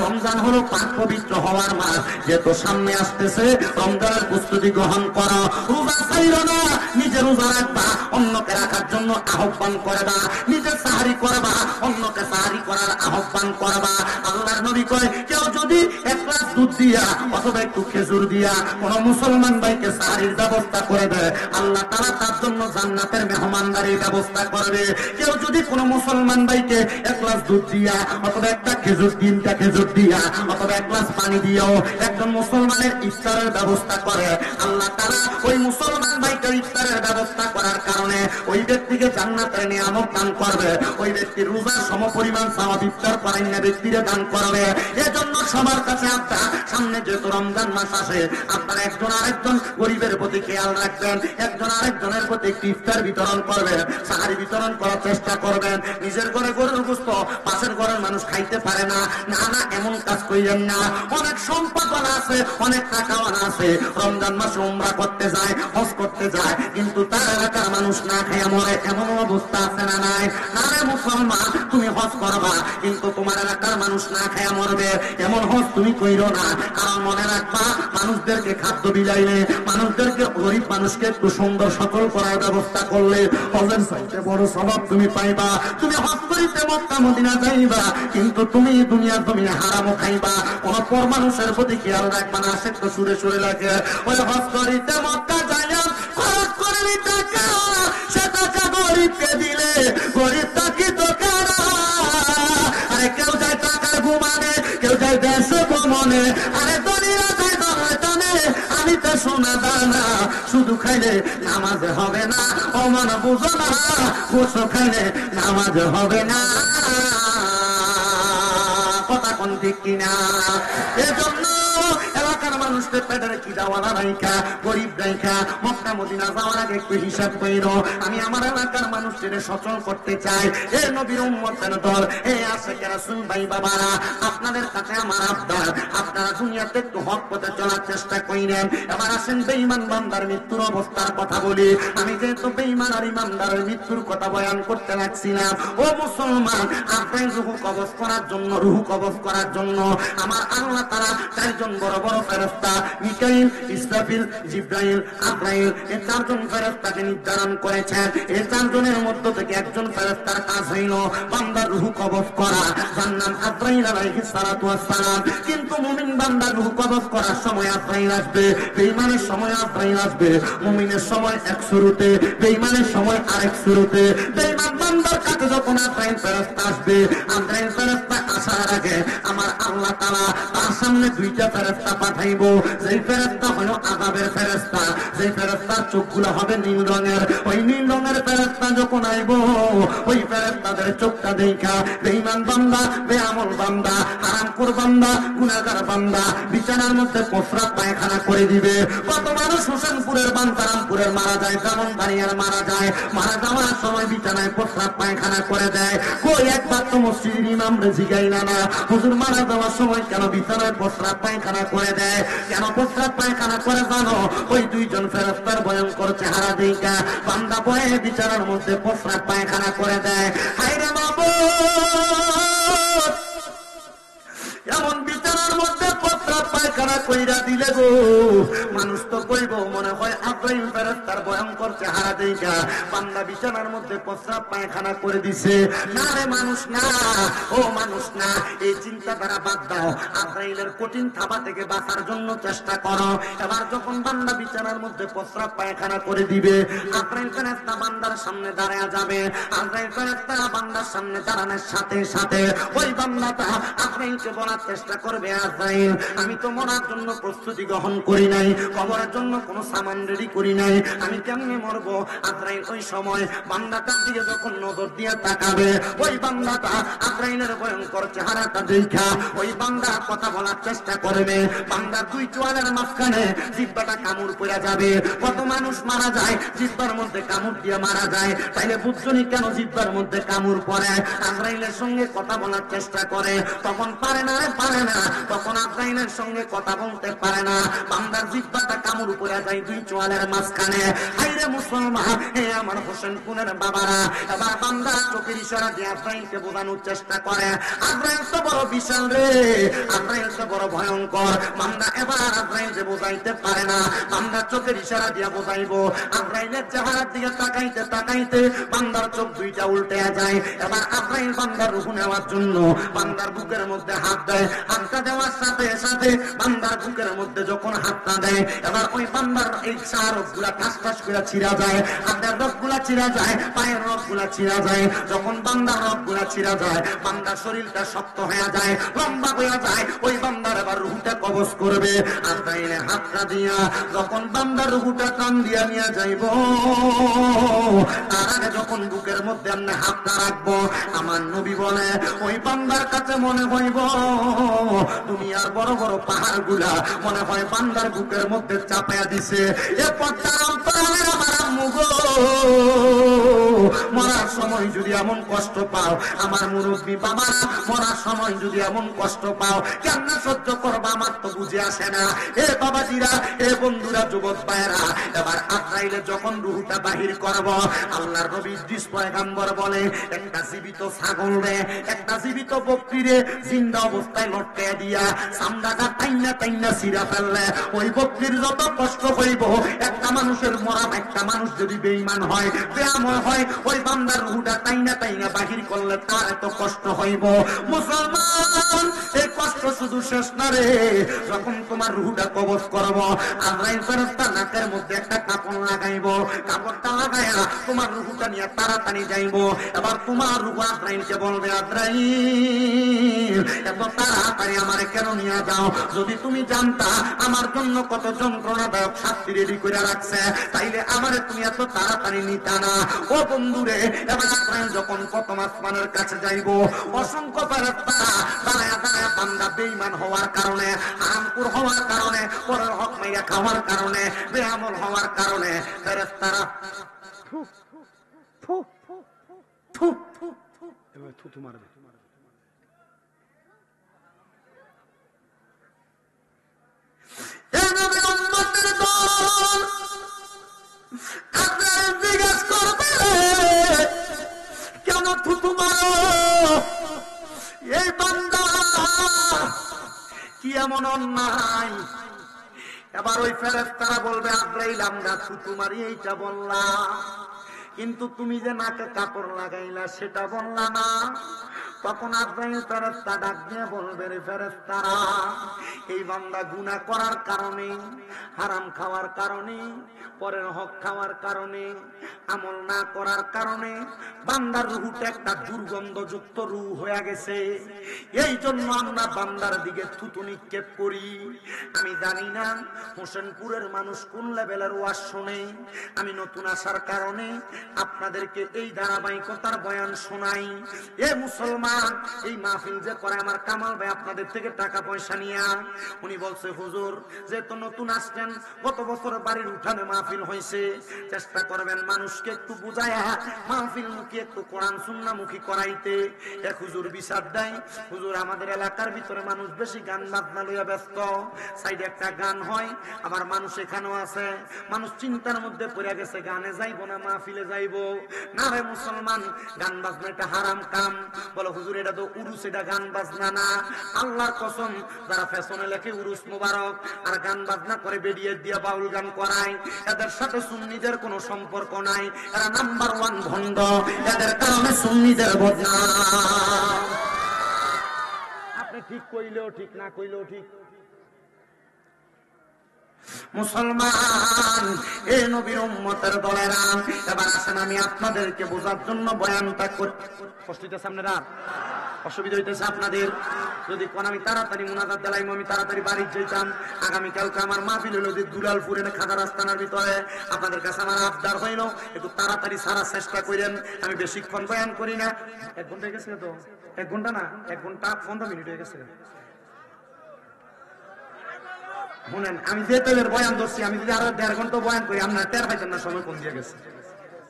রমজান হলো পাক পবিত্র হওয়ার মাস। যেহেতু সামনে আসতেছে রমজানের প্রস্তুতি গ্রহণ করো। রোজা ছাইরো না, নিজে রোজা রাখবা, অন্যকে রাখার জন্য আহ্বান করবা, নিজে সাহারি করবা, অন্যকে সাহারি করার আহ্বান করবা। আল্লাহর নবী কয়, কেউ যদি এক গ্লাস দুধ দিয়া অথবা একটু খেজুর দিয়া কোন মুসলমান ভাইকে সাহারির ব্যবস্থা করে দেয়, আল্লাহ তাআলা তার জন্য জান্নাতের মেহমানদারির ব্যবস্থা করবে। কেউ যদি কোন মুসলমান ভাইকে এক গ্লাস দুধ দিয়া অথবা একটা খেজুর, 3টা খেজুর দিয়া অথবা এক গ্লাস পানি দিয়েও একজন মুসলমানের ইফতারের ব্যবস্থা করে, আল্লাহ তাআলা ওই মুসলমান ভাইকে ইফতারের ব্যবস্থা করার কারণে ওই ব্যক্তিকে জান্নাতের নিয়ামত দান করবে। ওই ব্যক্তির রোজার সমপরিমাণ সওয়াব ইফতার করেন না ব্যক্তিরে দান করবে। এজন্য সবার কাছে আপনার সামনে যেহেতু রমজান মাস আসে, আপনারা একজন আরেকজন গরিবের প্রতি খেয়াল রাখবেন, একজন আরেকজনের প্রতি একটি ইফতার বিতরণ করবেন, সাহারি বিতরণ করার চেষ্টা করবেন। নিজের ঘরে গরুর গোশত পাশের ঘরের মানুষ খাইতে পারে না, না না এমন কাজ করিলেন না। অনেক সম্পদওয়ালা আছে, অনেক টাকাওয়ালা আছে, রমজান মাসে উমরা করতে যায়, হজ করতে যায়, কিন্তু তার এলাকার মানুষ না খাইয়া মরে, এমন অবস্থা আছে না নাই? আরে মুসলমান, তুমি হজ করবা কিন্তু তোমার এলাকার মানুষ না খাইয়া মরবে, এমন হজ তুমি কইরো না। কারণ মনে রাখবা, মানুষদেরকে খাদ্য বিলাইলে, মানুষদেরকে, গরিব মানুষকে একটু সুন্দর সকল করার ব্যবস্থা করলে হজের চাইতে বড় সওয়াব তুমি পাইবা। তুমি হজ করিতে মক্কা মদিনা যাইবা, কিন্তু তুমি দুনিয়ার জমিনে হারামও খাইবা। কোন পর মানুষের প্রতি খেয়াল রাখবা না, সে তো সুরে সুরে লাগে। ওই হজ করিতে মক্কা যাইয়া খরচ করবি টাকা, সে টাকা গরিবকে দিলে গরিব তাকে তো কারা। আরে কেউ যায় টাকার ঘুমানে, কেউ যায় দেশ ভ্রমণে, আরে দরিয়া যায় দরটানে, আমি তো সোনা দানা। শুধু খাইলে নামাজ হবে না, অমান বুঝো না, বসো খাইলে নামাজ হবে না। কথা কোন ঠিক কিনা? এজন্য এলাকার মানুষদের পেটের খিদাওয়ালা রাইখা, গরিব রাইখা মক্কা মদিনা যাওয়ার আগে একটু হিসাব কইরো, আমি আমার এলাকার মানুষদের সচল করতে চাই। এ নবীর উম্মতের দল, এ আশিক রাসূল ভাই বাবারা, আপনাদের কাছে আমার আবদার, আপনারা দুনিয়াতে একটু হক পথে চলার চেষ্টা করেন। এবার আসেন বেঈমান বান্দার মৃত্যুর অবস্থার কথা বলি। আমি যেহেতু বেঈমান আর ইমানদারের মৃত্যুর কথা বয়ান করতে লাগছিলাম, ও মুসলমান, আপনার রুহু কবজ করার জন্য, রুহু কবজ করার জন্য আমার আল্লাহ তাআলা 4 জন বড় বড় ফেরেশতা, মিকাইল, ইসরাফিল, জিবরাইল, আজরাইল, এই 4 জন ফেরেশতাকে নির্ধারণ করেছেন। এই 4 জনের মধ্য থেকে একজন ফেরেশতার কাজ হইল বান্দার রূহ কবজ করা, যার নাম আজরাইল আলাইহিস সালাতু ওয়াস সালাম। কিন্তু মুমিন বান্দার রূহ কবজ করার সময় আজরাইল আসবে, বেঈমানের সময় আজরাইল আসবে। মুমিনের সময় এক শুরুতে, বেঈমানের সময় আরেক শুরুতে। বেঈমান বান্দার কাছে যখন আজরাইল ফেরেশতা আসবে, আজরাইল ফেরেশতা আসার আগে আমার আল্লাহ তাআলা তার সামনে 2টা ফেরেশতা পাঠাইবো। যেই ফেরেশতা হলো আযাবের ফেরেশতা, যেই ফেরেশতার চোখগুলো হবে নীল রঙের। ওই নীল রঙের ফেরেশতা যখন আইবো, ওই ফেরেশতাদের চোখটা দেখা বেঈমান বান্দা, বেআমল বান্দা, হারামখোর বান্দা, গুনাহগার বান্দা বিছানার মধ্যে প্রস্রাব পায়খানা করে দিবে। কত মানুষ হোসেনপুরের, বান্তারামপুরের মারা যায়, ব্রাহ্মণবাড়িয়ার মারা যায়, মারা যাওয়ার সময় বিছানায় প্রস্রাব পায়খানা করে দেয়। কই একবার তো মসজিদের ইমামরে জিগাইলা না, হুজুর মারা যাওয়ার সময় কেন বিছানায় প্রস্রাব পায়খানা করে দেয়? কেন প্রস্রাব পায়খানা করে জানো? ওই 2 জন ফেরেশতার ভয়ঙ্কর চেহারা দেখা বান্দা বয়ে বিছানার মধ্যে প্রস্রাব পায়খানা করে দেয়। হায়রে মাবুদ, এমন বিছানার মধ্যে প্রস্রাব পায়খানা কইরা দিলে গো, মানুষ তো কইব মনে হয় আজরাইল ফেরেশতার ভয়ঙ্কর চেহারা দেখা বান্দা বিছানার মধ্যে প্রস্রাব পায়খানা করে দিছে। না রে মানুষ না, ও মানুষ না, এই চিন্তাধারা বাদ দাও। আজরাইলের কঠিন থাবা থেকে বাঁচার জন্য চেষ্টা করো। এবার যখন বান্দা বিছানার মধ্যে প্রস্রাব পায়খানা করে দিবে, আজরাইল ফেরেশতা বান্দার সামনে দাঁড়ায়া যাবে। আজরাইল ফেরেশতা বান্দার সামনে দাঁড়ানোর সাথে সাথে ওই বান্দাটা আজরাইলকে বলার চেষ্টা করবে, আজরাইল আমি তো মরার জন্য প্রস্তুতি গ্রহণ করি নাই, কবরের জন্য কোনো সামান রেডি করি নাই, আমি কেমনে মরবো? আজরাইল ওই সময় বান্দাটার দিকে যখন নজর দিয়ে তাকাবে, ওই বান্দাটা আজরাইলের ভয়ঙ্কর চেহারাটা দেখা ওই বান্দা কথা বলার চেষ্টা করবে। বান্দার দুই চোয়ালের মাঝখানে জিহ্বাটা কামড় পড়ে যাবে। কত মানুষ মারা যায় জিহ্বার মধ্যে কামড় দিয়ে মারা যায়। তাইলে বুঝছনি কেন জিহ্বার মধ্যে কামড় পড়ে? আজরাইলের সঙ্গে কথা বলার চেষ্টা করে, তখন পারে না, পারে না, তখন আজরাইলের সঙ্গে কথা বলতে পারে না। বান্দার জিহ্বাটা কামড় পড়ে যায় দুই চোয়ালের মাঝখানে। হাইরে মুসলমান, হে আমার হোসেনপুরের বাবারা, এবার বান্দা চোখের ইশারা দিয়ে আজরাইলকে বোঝানোর চেষ্টা করে, আজরাইল তো বড় বিশাল রে, আজরাইল তো বড় ভয়ঙ্কর। বান্দা এবার আজরাইলকে বোঝাইতে পারে না, বান্দা চোখের ইশারা দিয়ে বোঝাইবো। আজরাইলের চেহারার দিকে তাকাইতে তাকাইতে বান্দার চোখ দুইটা উল্টে যায়। এবার আজরাইল বান্দার রূহ নেওয়ার জন্য বান্দার বুকের মধ্যে হাত দেয়। হাতটা দেওয়ার সাথে সাথে বান্দার বুকের মধ্যে যখন হাতটা দেয়, এবার ওই বান্দার এই রোগগুলা ঠাস ঠাস করে ছিঁড়া যায়, হাতের রোগগুলা ছিঁড়া যায়, পায়ের রোগগুলা ছিঁড়া যায়। যখন বান্দার রোগগুলা ছিঁড়া যায়, বান্দার শরীরটা শক্ত হয়ে যায়, লম্বা হয়ে যায়। ওই বান্দার এবার রুহুটা কবজ করবে। আজরাইলের হাতটা দিয়া যখন বান্দার রুহুটা টান দিয়া নিয়ে যাইব, তার আগে যখন বুকের মধ্যে আমরা হাতটা রাখবো, আমার নবী বলে ওই বান্দার কাছে মনে হইব দুনিয়ার বড় বড় পাহাড় গুলা মনে হয় বান্দার বুকের মধ্যে চাপায়া দিছে। মরার সময় যদি এমন কষ্ট পাও, আমার মুরব্বী বাবা, মরার সময় যদি এমন কষ্ট পাও, কেমন সহ্য করবা? আমার তো বুঝে আসে না। এ বাবাজিরা, এ বন্ধুরা, যুবক ভাইয়েরা, এবার আজরাইলে যখন রূহটা বাহির করব, আল্লাহর নবী পয়গম্বর বলে একটা জীবিত ছাগল রে, একটা জীবিত বকরি রে জিন্দা অবস্থায় লটকে দিয়া চামড়াটা টাইনা টাইনা ছিঁড়া ফেললে ওই বকরির যত কষ্ট হইব, একটা মানুষের মরা, একটা মানুষ যদি বেঈমান হয়, বেয়াময় হয়, ওই বান্দার রূহটা টাইনা টাইনা বাহির করলে তার এত কষ্ট হইব। মুসলমান, এই কষ্ট শুধু শেষ না রে, যখন তোমার রূহটা কবজ করব, আজরাইল ফেরেশতা নাকের মধ্যে একটা কাপড় লাগাইব, কাপড়টা লাগায়া তোমার রূহটা নিয়ে তাড়াতাড়ি যাইব। এবার তোমার রূহ আজরাইলকে বলবে, আজরাইল এত তাড়াতাড়ি আমারে কেন নিয়ে যাও? যদি তুমি জানতা আমার জন্য কত যন্ত্রণাদায়ক শাস্তি রেডি করে রাখছে, তাইলে আমারে তুমি এত তাড়াতাড়ি নিতা না। ও বন্ধুরে, এবার আজরাইল যখন প্রথম আসমানের কাছে যাইব, অসংখ্য ফেরেশতারা দাঁড়ায়া দাঁড়ায়া বান্দা বেঈমান হওয়ার কারণে, হারামখোর হওয়ার কারণে, পরের হক মাইরা খাওয়ার কারণে, বেআমল হওয়ার কারণে ফেরেশতারা থুতু মারবে। জিজ্ঞেস করবে কেন থুতু মারো? এই বান্দা কি এমন অন্যায়? এবার ওই ফেরেশতারা বলবে, আজরাইল আমরা থুতু মারি এইটা বললাম, কিন্তু তুমি যে নাকে কাপড় লাগাইলা সেটা বললা না। তখন আজরাইল ফেরেশতা ডাক দিয়ে বলবে, রে ফেরেশতারা, এই বান্দা গুনাহ করার কারণে, হারাম খাওয়ার কারণে, পরের হক খাওয়ার কারণে, আমল না করার কারণে বান্দার রূহটা একটা দুর্গন্ধযুক্ত রূহ হয়ে গেছে। এই জন্য আমরা বান্দার দিকে থুতু নিক্ষেপ করি। আমি জানি না হোসেনপুরের মানুষ কোন লেভেলের ওয়াজ শোনে। আমি নতুন আসার কারণে আপনাদেরকে এই ধারাবাহিকতার বয়ান শোনাই। এ মুসলমান, এই মাহফিল যে করে আমার কামাল ভাই আপনাদের থেকে টাকা পয়সা নিয়ে, উনি বলছে, হুজুর যেহেতু নতুন আসছেন, গত বছর বাড়ির উঠানে মাহফিল হয়েছে, চেষ্টা করবেন মানুষকে একটু বুঝায়া মাহফিল মুখী, একটু কোরআন সুন্নাহ মুখী করাইতে। এক হুজুর বিচার দেয়, হুজুর আমাদের এলাকার ভিতরে মানুষ বেশি গান বাজনা লইয়া ব্যস্ত, সাইডে একটা গান হয়, আবার মানুষ এখানেও আছে, মানুষ চিন্তার মধ্যে পড়ে গেছে, গানে যাইবো না মাহফিলে যাইবো না। রে মুসলমান, গান বাজনা এটা হারাম কাম। বলো হুজুর এটা তো উরুস, এটা গান বাজনা না। আল্লাহর কসম, যারা ফ্যাশনে লেখে উরুস মুবারক আর গান বাজনা করে বেরিয়ে দিয়ে বাউল গান করায়, এদের সাথে সুন্নিদের কোনো সম্পর্ক নাই। এরা নাম্বার 1 ভণ্ড, এদের কারণে সুন্নিদের বদনাম। আপনি ঠিক কইলেও ঠিক, না কইলেও ঠিক। মুসলমান, এ নবীর উম্মতের দলেরা, এবার আসেন আমি আপনাদেরকে বোঝার জন্য বয়ানটা করি। কষ্টিটা সামনে রাখ, অসুবিধা হইতেছে আপনাদের? যদি কোন আমি তাড়াতাড়ি মুনাজাত দিলাম, আমি তাড়াতাড়ি বাড়ি যেতাম। আগামীকালকে আমার মাহফিল হলো যে দুলালপুরে খাদা রাস্তার ভিতরে। আপনাদের কাছে আমার আবদার হইল একটু তাড়াতাড়ি সারার চেষ্টা করেন। আমি বেশিক্ষণ বয়ান করি না। 1 ঘন্টা হয়ে গেছে তো? 1 ঘন্টা না, 1 ঘন্টা 15 মিনিট হয়ে গেছে। শুনেন, আমি যে তেলের বয়ান ধরছি, আমি যদি আরো 1.5 ঘন্টা বয়ান করি আপনার টের পাইতেন না সময় কোন দিয়ে গেছে।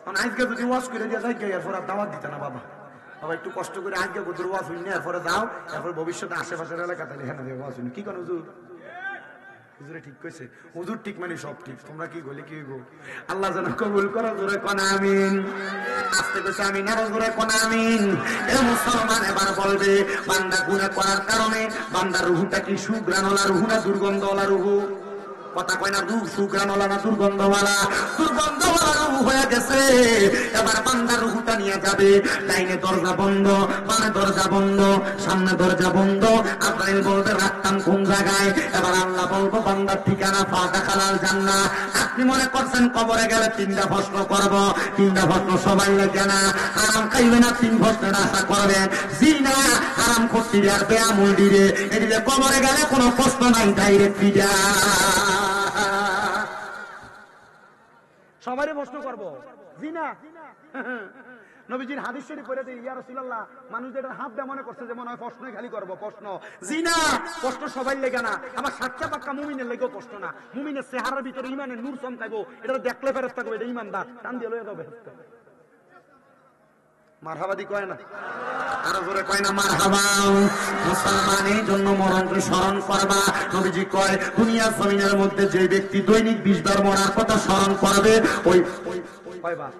কারণ আজকে যদি ওয়াশ করে দিয়ে যাই এরপর আর দাওয়াত দিতে না বাবা। বাবা একটু কষ্ট করে আজকে গোদর ওয়াশ হইনি, এরপরে দাও, এরপর ভবিষ্যতে আশেপাশের এলাকা তাহলে হ্যাঁ দিয়ে ওয়াশ হইনি। কি কোন হুজুর? হুজুরে ঠিক কইছে, হুজুর ঠিক মানে সব ঠিক। তোমরা কি বলে কি হইব? আল্লাহ যেন কবুল করো, জোরে কোন আমিন। আস্তে কইছে আমিন, আরো জোরে কোন আমিন। এ মুসলমান এবার বলবে বান্দা গুনাহ করার কারণে বান্দার রুহুটা কি সুগ্রাণওয়ালা রুহু না দুর্গন্ধওয়ালা রুহু? কথা কয় না, সুগ্রাণওয়ালা না দুর্গন্ধওয়ালা? দুর্গন্ধওয়ালা রুহু হয়ে গেছে। এবার বান্দার রুহুটা নিয়ে যাবে। ডাইনে দরজা বন্ধ, বামে দরজা বন্ধ, সামনে দরজা বন্ধ। আব্রাহিম বলতে রাখতাম কোন জায়গায়? এবার আল্লাহ বলবো বান্দার ঠিকানা ফাঁকা খালাল জান্নাত। আপনি মনে করছেন কবরে গেলে 3টা প্রশ্ন করব? 3টা প্রশ্ন সবাই লাগে না। হারাম খাইবে না 3 প্রশ্নের আশা করবেন? জিনা হারাম করতে আর বেআমুল দিলে এদিকে কবরে গেলে কোনো প্রশ্ন নাই, ডাইরেক্ট ফিডা। সবারই প্রশ্ন করবো জিনা। নবীজির হাদিস শরীফ পড়ে দেই, ইয়া রাসূলুল্লাহ, মানুষ যেটা হাত দিয়ে মনে করছে যে মনে হয় প্রশ্নই খালি করবো। প্রশ্ন জিনা, প্রশ্ন সবাই লেগে না। আবার সাচ্চা পাক্কা মুমিনের লেগেও প্রশ্ন না। মুমিনের চেহারার ভিতরে ইমানের নূর চমকাইবো, এটা দেখলে ফেরেশতা কবে এটা ইমানদার, টান দিয়ে লয়ে যাবে। মারহাবাদি কয় না, আরো জোরে কয় না মারহাবা। মুসলমানের জন্য মরণকে স্মরণ করবা। নবীজি কয় দুনিয়া জমিনের মধ্যে যে ব্যক্তি দৈনিক 20 বার মরার কথা স্মরণ করবে, ওই কয়বার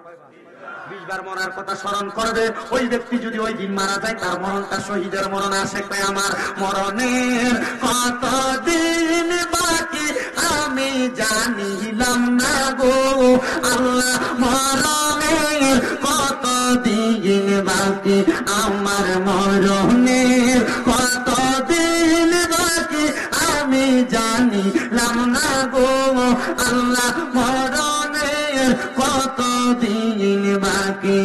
20 বার মরার কথা স্মরণ করবে, ওই ব্যক্তি যদি ওই দিন মারা যায় তার মরণটা শহীদের মরণ। আসে কয় আমার মরণের কত দিন বাকি আমি জানিলাম না গো আল্লাহ, মরণের কত দিন বাকি আমার, মরণের কত দিন বাকি আমি জানিলাম না গো আল্লাহ, মরণের কত দিন বাকি।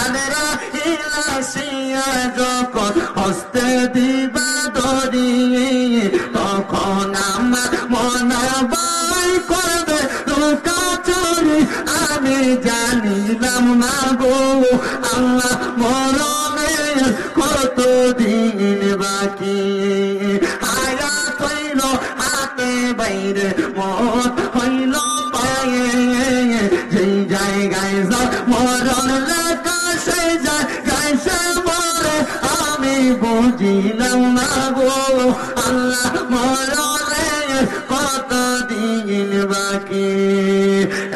আদরা ইলাসিয়া যখন হস্তে দিবা ধরি, তখন আমার মনা বাই করবে লুকা চুরি আমি জানিলাম না গো আল্লাহ, মরণের কত দিন বাকি। হায়াত হইল হাতে বাইরে, মত হইল পায়ে, যেই জায়গায় মরণ লেখা সেই জায়গায় সে মরে আমি বুঝিলাম না গো আল্লাহ, মরণের কত দিন বাকি।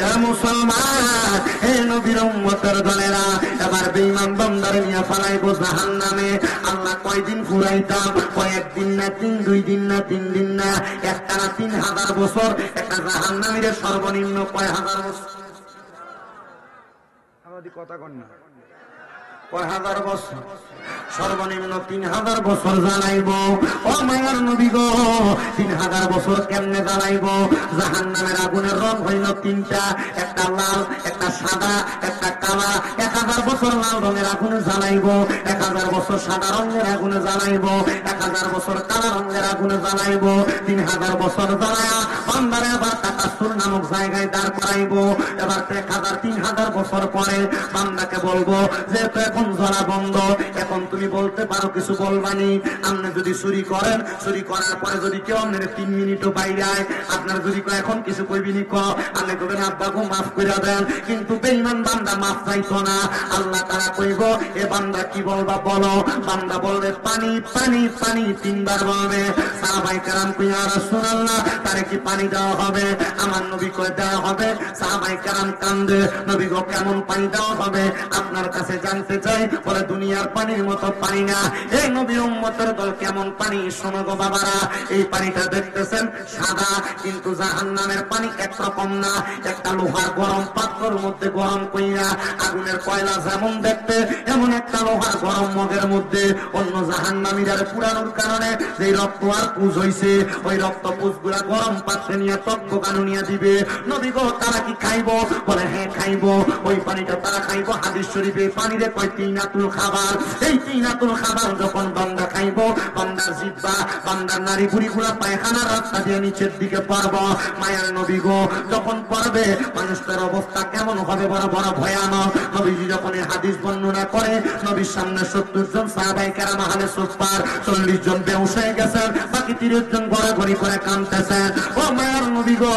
এ মুসলমান, হে নবীর উম্মতের দলেরা, এবার বেঈমান বান্দারে নিয়ে ফালাইবো জাহান্নামে। আল্লাহ কয়দিন ফুরাইতাম? কয়েক দিন না, 2 দিন না, 3 দিন না, একটানা 3000 বছর। একটা জাহান্নামীর সর্বনিম্ন কয় হাজার বছর? কথা কন না, কয় হাজার বছর? সর্বনিম্ন 3000 বছর জ্বালাইব। ও মায়ার নবী গো, 3000 বছর কেমনে জ্বালাইব? জাহান্নামের আগুনের রং হইল 3টা, একটা লাল, একটা সাদা, একটা কালা। 1000 বছর লাল রঙের আগুনে জ্বালাইব, 1000 বছর সাদা রঙের আগুনে জ্বালাইব, 1000 বছর কালা রঙের আগুনে জ্বালাইব। 3000 বছর জ্বালায়া বান্দারে আবার তাকাসুর নামক জায়গায় দাঁড় করাইব। এবার 3000 বছর পরে বান্দাকে বলবো যে এখন জ্বলা বন্ধ, এখন তুমি বলতে পারো, কিছু বলবানি। আপনি যদি চুরি করেন, চুরি করার পরে যদি কেউ আপনার 3 মিনিটও বাইরে, আপনার যদি এখন কিছু কইবিনি আপনি কবেন আব্বা গো মাফ করে দেন, কিন্তু বেঈমান বান্দা মাফ চাইতো না। আল্লাহ তারা কইব এ বান্দা কি বলবা বলো? বান্দা বলবে পানি পানি পানি 3 বার বলবে। সাহাবায়ে কেরাম কই ইয়া রাসূলুল্লাহ, তারে কি পানি দেওয়া হবে? আমার নবী কয় দেওয়া হবে। সাহাবায়ে কেরাম কান্দে, নবী গো কেমন পানি দেওয়া হবে আপনার কাছে জানতে চাই। বলে দুনিয়ার পানির মতো পানি না। এই নবী উম্মতের দল কেমন পানি শোনো গো বাবারা। এই পানিটা দেখতেছেন সাদা, কিন্তু জাহান্নামের পানি একরকম না। একটা লোহার গরম পাত্রের মধ্যে গরম কইরা আগুনের কয়লা যেমন দেখতে, এমন একটা লোহার গরম মগের মধ্যে অন্য জাহান্নামীদের পুরানোর কারণে যে রক্ত আর পুজ হইছে, ওই রক্ত পুজ গুলা গরম পাত্রে নিয়ে তক্ক কানু নিয়ে দিবে। নবী গো তারা কি খাইবো? বলে হ্যাঁ খাইবো। ওই পানিটা তারা খাইবো। হাদিস শরীফে পানিরে কয় তিনাতুল খাবার। এই জিনাতুল খাবার যখন বান্দা খাইব, বান্দার জিহ্বা, বান্দার নারী বুড়িগুলা পায়খানার রাস্তা দিয়ে নিচের দিকে পড়ব। মায়ার নবী গো যখন পড়বে মানুষের অবস্থা কেমন হবে, বড় বড় ভয়ানক। নবীজি যখন এই হাদিস বর্ণনা করে, নবীর সামনে 70 জন সাহাবায়ে কেরাম আহলে সুফফার, 40 জন বেহুশ হয়ে গেছেন, বাকি 30 জন গড়াগড়ি করে কাঁদতেছেন। ও মায়ার নবী গো,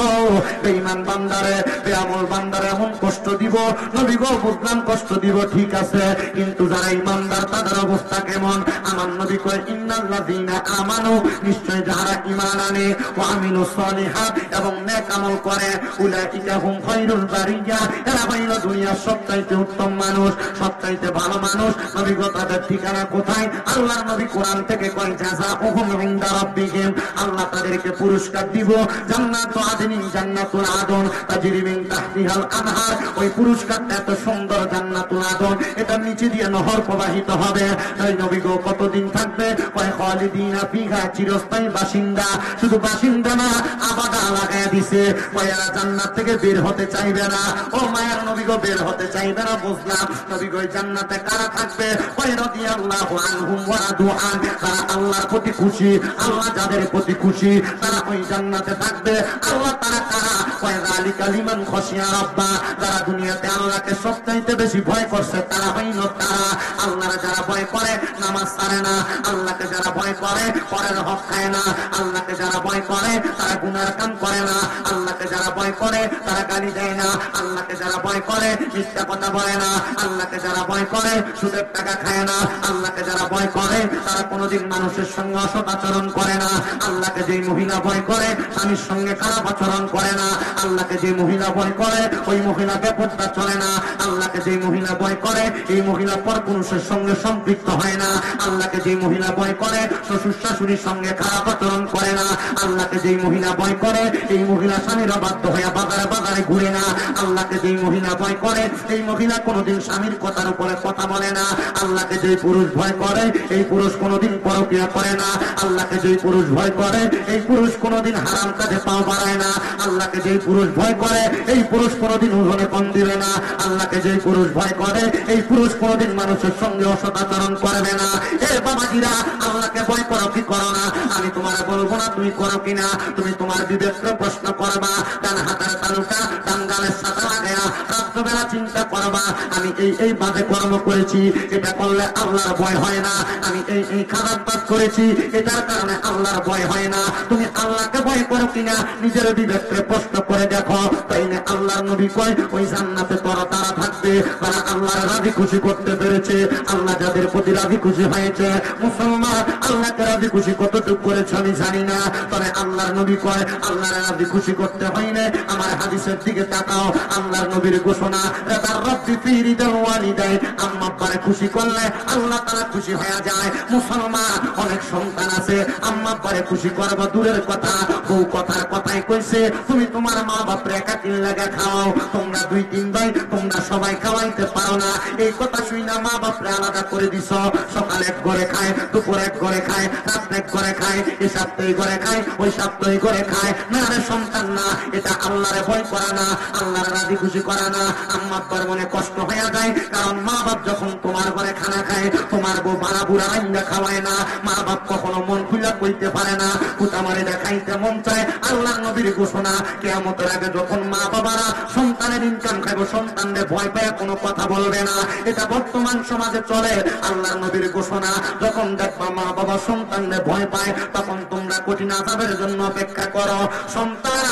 বেঈমান বান্দারে, বেআমল বান্দারে এমন কষ্ট দিব। নবী গো বুঝলাম কষ্ট দিব, ঠিক আছে, কিন্তু যারা ইমানদার তাদের অবস্থা কেমন? আমার নবী কয় ইন্নাল্লাযীনা আমানু, নিশ্চয় যারা ঈমান আনে, ওয়া আমিলুস সালিহাত, এবং নেক আমল করে, উলাইকা হুম খায়রুল বারিয়া, এরা হইল দুনিয়ার সবচাইতে উত্তম মানুষ, সবচাইতে ভালো মানুষ। নবী গো তাদের ঠিকানা কোথায়? আল্লাহর নবী কোরআন থেকে কয় জাযাউহুম ইনদা রাব্বিহিম, আল্লাহ তাদেরকে পুরস্কার দিব জান্নাতু আদনিন, জান্নাতুল আদন তাজরি মিন তাহতিহাল আনহার। ওই পুরস্কারটা এত সুন্দর, জান্নাতুল আদন, এটা নিচে দিয়ে নহর প্রবাহিত হবে। তাই নবী গো কতদিন থাকবে? কয় খালিদিনা ফিহা, চিরস্থায়ী বাসিন্দা। শুধু বাসিন্দা না, আবাদা লাগায় দিছে। কয় এরা জান্নাত থেকে বের হতে চাইবে না। ও মায়ার নবী গো বের হতে চাইবে না, বুঝলাম। নবী গো জান্নাতে কারা থাকবে? কয় রাদিয়াল্লাহু আনহুম ওয়া রাদু আন, তারা আল্লাহর প্রতি খুশি, আল্লাহ যাদের প্রতি খুশি তারা ওই জান্নাতে থাকবে। আল্লাহ তারা কারা? কয় যালিকা লিমান খাশিয়া রাব্বা, যারা দুনিয়াতে আল্লাহকে সবচাইতে বেশি ভয় করছে তারা হইল তারা। আল্লাহর যারা ভয় করে নামাজ ছাড়ে না, আল্লাহকে যারা ভয় করে পরের হক খায় না, আল্লাহকে যারা ভয় করে তারা গুনার কাম করে না, আল্লাহকে যারা ভয় করে তারা গালি দেয় না, আল্লাহকে যারা ভয় করে মিথ্যা কথা বলে না, আল্লাহকে যারা ভয় করে সুদের টাকা খায় না, আল্লাহকে যারা ভয় করে তারা কোনোদিন মানুষের সঙ্গে অসৎ আচরণ করে না, আল্লাহকে যেই মহিলা ভয় করে স্বামীর সঙ্গে খারাপ আচরণ করে না, আল্লাহকে যে মহিলা ভয় করে ওই মহিলাকে পর্দা চলে না, আল্লাহকে যে মহিলা ভয় করে এই মহিলা পরপুরুষের সঙ্গে সম্পৃক্ত হয় না, আল্লাহকে যে মহিলা ভয় করে শ্বশুর শাশুড়ির সঙ্গে খারাপ আচরণ করে না, আল্লাহকে যেই মহিলা ভয় করে এই মহিলা স্বামীর অবাধ্য হয়ে বাজারে বাজারে ঘুরে না, আল্লাহকে যেই মহিলা ভয় করে এই মহিলা কোনোদিন স্বামীর কথার উপরে কথা বলে না, আল্লাহকে যেই পুরুষ ভয় করে এই পুরুষ কোনোদিন পরক্রিয়া করে না, আল্লাহকে যেই পুরুষ ভয় করে এই পুরুষ কোনোদিন হারাম কাজে পাও বাড়ায় না, আল্লাহকে যেই পুরুষ ভয় করে এই পুরুষ কোনোদিন ওজনে কম দিবে না, আল্লাহকে যেই পুরুষ ভয় করে এই পুরুষ কোনোদিন মানুষের সঙ্গে অসৎ আচরণ করবে না। এ বাবাজিরা, আল্লাহকে ভয় করো কি করো না আমি তোমার বলবো না, তুমি করো কিনা তুমি তোমার বিবেককে প্রশ্ন করবা। ডান হাতের তালুটা ডান গালের সাথে লাগায়া রাত্রবেলা চিন্তা করবা, আমি এই বাজে কর্ম করেছি, এটা করলে আল্লাহর ভয় হয় না, আমি এই খারাপ কাজ করেছি, এটার কারণে আল্লাহর ভয় হয় না। তুমি আল্লাহকে ভয় করো কিনা নিজের বিবেককে প্রশ্ন করে দেখো। তাই না আল্লাহর নবী কয় ওই জান্নাতে তারা থাকবে তারা আল্লাহর রাজি খুশি করতে পেরেছে। আল্লাহ যাদের প্রতি রাজি খুশি হয়েছে, মুসলমান আল্লাহকে রাজি খুশি কতটুকু করেছে আমি জানি না, তবে আল্লাহর নবী কয় আল্লাহর রাজি খুশি করতে হয়নি। আমার হাদিসের দিকে তাকাও, আল্লাহর নবীর ঘোষণা, তার রব্বি ফি রিদাল ওয়ালিদাই, আম্মা আব্বারে খুশি করলে আল্লাহ তাআলা খুশি হয়ে যায়। মুসলমান অনেক সন্তান আছে, আম্মা আব্বারে খুশি করবা দূরের কথা, বউ কথার কথাই কইছে তুমি তোমার মা বাপরে একাকিন লাগা খাও, তোমরা 2-3 ভাই তোমরা সবাই খাওয়াইতে পারো না, এই কথা শুই না মা বাপরে আলাদা করে দিছ। সকালে এক ঘরে খায়, দুপুর এক ঘরে খায়, রাত এক ঘরে খায়, এই সপ্তাহে ঘরে খায়, ওই সপ্তাহে ঘরে খায় না রে সন্তান না, এটা আল্লাহরে ভয় করা না, আল্লাহর রাজি খুশি করা না। আম্মা আব্বার মনে কষ্ট হয়ে যায়, কারণ মা বাপ যখন তোমার ঘরে খানা খায় তোমার বউ বাড়া বুড়া রান্না খাওয়ায় না, মা বাপ কখনো মন খুলে কইতে পারে না, কুটা মারে দেখাইতে মন চায়। আল্লাহর নবীর ঘোষণা, কিয়ামতের আগে যখন মা বাবারা সন্তানের ইনকাম খাইব সন্তানদের ভয় পায় কোনো কথা বলবে না, এটা বর্তমান সমাজে চলে। আল্লাহর নবীর ঘোষণা, যখন দেখবা মা বাবা সন্তানদের ভয় পায় তখন তোমরা কঠিন আযাবের জন্য অপেক্ষা করো। সন্তান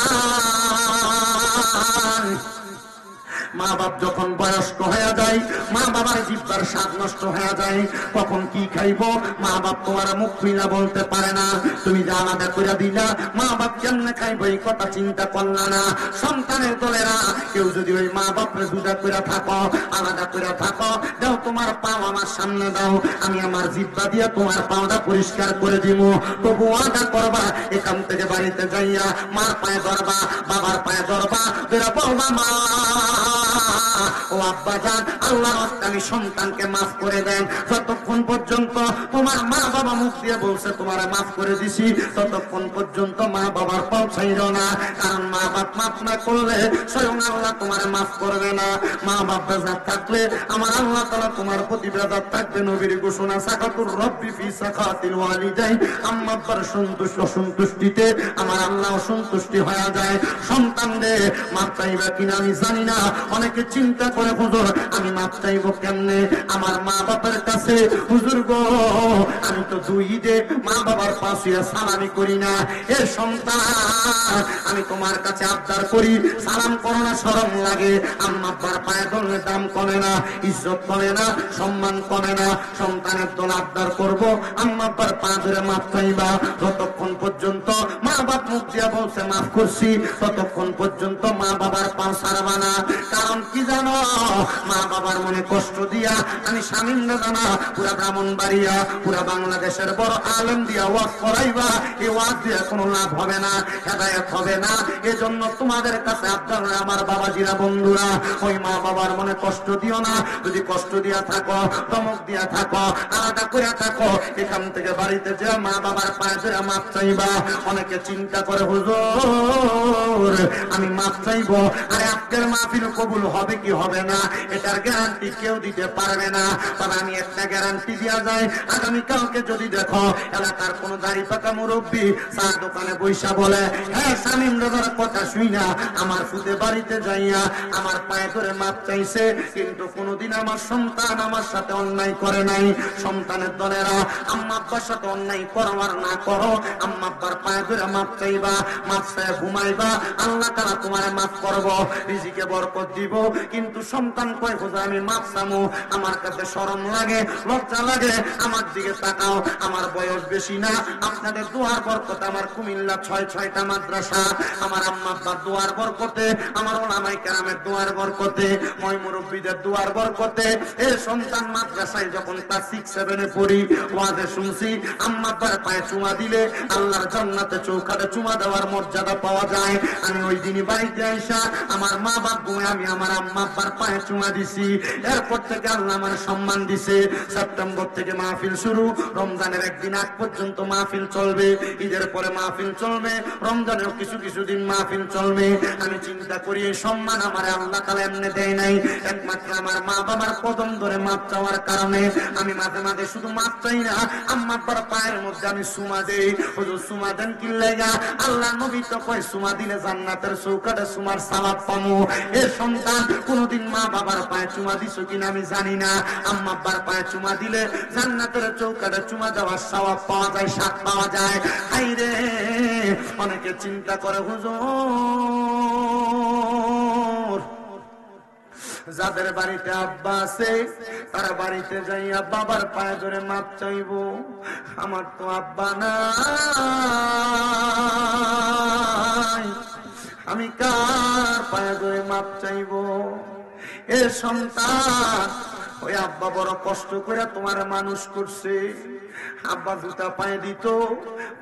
মা বাপ যখন বয়স্ক হয়ে যায়, মা বাবার জিহ্বার স্বাদ নষ্ট হয়ে যায়, কখন কি খাইব মা বাপ তোমার মুখ খুইলা বলতে পারে না, তুমি যা আলাদা করে দিলা মা বাপ কেমনে খাইব এই কথা চিন্তা করলা না। সন্তানের দলেরা কেউ যদি ওই মা বাপরে জুদা করে থাকো, আলাদা করে থাকো, দাও তোমার পাও আমার সামনে দাও, আমি আমার জিহ্বা দিয়ে তোমার পাওটা পরিষ্কার করে দিব, তবু আদা করবা এখান থেকে বাড়িতে যাইয়া মার পায়ে ধরবা, বাবার পায়ে ধরবা, বেরা বলবা মা ও আব্বা জান, আল্লাহর হস্তে আমি সন্তানকে মাফ করে দেন। যতক্ষণ পর্যন্ত তোমার মা বাবা মুখ দিয়ে বলছে তোমার মাফ করে দিছি, ততক্ষণ পর্যন্ত মা বাবার পৌঁছাইল না। কারণ মা বাপ মাফ না করলে স্বয়ং আল্লাহ তোমার মাফ করবে না। মা বাপ বেজার থাকলে আমার আল্লাহ তাআলা তোমার প্রতি বেজার থাকবে। নবীর ঘোষণা, সাকাতুর রব্বি ফি সাকাতিল ওয়ালিদাইন, আম্মা আব্বার অসন্তুষ্টিতে আমার আল্লাহ অসন্তুষ্টি হয়ে যায়। সন্তানদের মাপ চাইবা কিনা আমি জানি না। অনেকে চিন্তা করে, হুজুর আমি মাপ চাইবো কেমনে আমার মা বাবার কাছে? হুজুর গো, আমি তো দুই ঈদে মা বাবার পাশে সালামি করি না। এ সন্তান, আমি তোমার কাছে আবদার করি, সালাম করো না, শরম লাগে? আম্মা আব্বার পায়ে ধরলে দাম কমে না, ইজ্জত কমে না, সম্মান কমে না। সন্তানের দল আবদার করবো, আম্মা আব্বার পা ধরে মাপ চাইবা। যতক্ষণ পর্যন্ত মা বাপ মুখ দিয়া বলছে মাফ করছি, ততক্ষণ পর্যন্ত মা বাবার পা ছাড়বা না। কারণ কি জানো, মা বাবার মনে কষ্ট দিয়া আমি শামীম দাদা পুরা ব্রাহ্মণবাড়িয়া পুরা বাংলাদেশের বড় আলেম দিয়া ওয়াজ করাইবা, এই ওয়াজ দিয়া কোনো লাভ হবে না, হেদায়েত হবে না। এজন্য তোমাদের কাছে আবদার, আমার বাবাজিরা বন্ধুরা, ওই মা বাবার মনে কষ্ট দিও না। যদি কষ্ট দিয়া থাকো, ধমক দিয়া থাকো, আলাদা করে থাকো, এখান থেকে বাড়িতে যে মা বাবার পায়ে ধরে মাপ চাইবা। অনেকে চিন্তা করে, হুজুর আমি মাপ চাইবো, আরে আজকের মাহফিল কবুল হবে কি হবে না এটার গ্যারান্টি কেউ দিতে পারবে না। তবে আমি একটা গ্যারান্টি দেওয়া যায়, আগামীকালকে যদি দেখো এলাকার কোন দাড়ি পাকা মুরব্বী চার দোকানে বৈশা বলে, হ্যাঁ শামীম দাদার কথা শুই না আমার ফুতে বাড়িতে যাইয়া আমার পায়ে ধরে মাপ চাইছে, কিন্তু কোনোদিন আমার সন্তান আমার সাথে অন্যায় করে নাই। সন্তানের দলেরা আম্মা আব্বার সাথে অন্যায় করবার না করো, আম্মা আব্বার পায়ে ধরে মাপ চাইবা, মাপ চাই ঘুমাইবা, আল্লাহ তাআলা তোমারে মাফ করবো, রিজিকে বরকত দিব। কিন্তু সন্তান কয়, হুজুর আমি মাপ চামু, আমার কাছে শরম লাগে, লজ্জা লাগে, আমার দিকে তাকাও, আমার বয়স বেশি না, আপনাদের দোয়ার বরকতে আমার কুমিল্লা 6টা মাদ্রাসা, আমার আম্মা আব্বার দোয়ার বরকতে, আমার ওলামায়ে কেরামের দোয়ার বরকতে, মই মুরব্বিদের দোয়ার বরকতে, এই সন্তান মাদ্রাসায় যখন ক্লাস 6-7 পড়ি, ওয়াজে শুনছি আম্মা আব্বার পায়ে চুমা দিলে আল্লাহর জান্নাতে চৌকাঠে চুমা দেওয়ার মর্যাদা পাওয়া যায়। আমি ওই দিনই বাড়িতে আইসা আমার মা বাপ ঘুমে আমি আমার আম্মা আব্বার পায়ে চুমা দিছি। এরপর থেকে আল্লাহ আমার সম্মান দিছে। সেপ্টেম্বর থেকে মাহফিল শুরু, রমজানের একদিন আগ পর্যন্ত মাহফিল চলবে, ঈদের পরে মাহফিল চলবে, রমজানেও কিছু দিন মাহফিল চলবে। আমি চিন্তা করি এই সম্মান আমার আল্লাহ তাআলা এমনি দেয় নাই, একমাত্র আমার মা বাবার কদম ধরে মাপ চাওয়ার কারণে। আমি মাঝে মাঝে শুধু মাপ চাই না, আম্মা আব্বার পায়ের মধ্যে আমি সুমা দেই। হুজুর সুমা দেন কি লাগা? আল্লাহ নবী তো কয় সুমা দিলে জান্নাতের চৌকাঠে সুমার সালাত পামু। এ সন্তান কোনদিন মা বাবার পায়ে চুমা দিছো কিনা আমি জানি না, আম্মা আব্বার পায়ে চুমা দিলে জান্নাতের চৌকাঠে চুমা দেওয়ার সওয়াব পাওয়া যায়, স্বাদ পাওয়া যায়। হাইরে অনেকে চিন্তা করে, হুজুর যাদের বাড়িতে আব্বা আছে তারা বাড়িতে যাইয়া বাবার পায়ে ধরে মাপ চাইবো, আমার তো আব্বা নাই, আমি কার পায়ে ধরে মাপ চাইবো? এ সন্তান, ওই আব্বা বড় কষ্ট করে তোমার মানুষ করছে, আব্বা জুতা পায়ে দিত,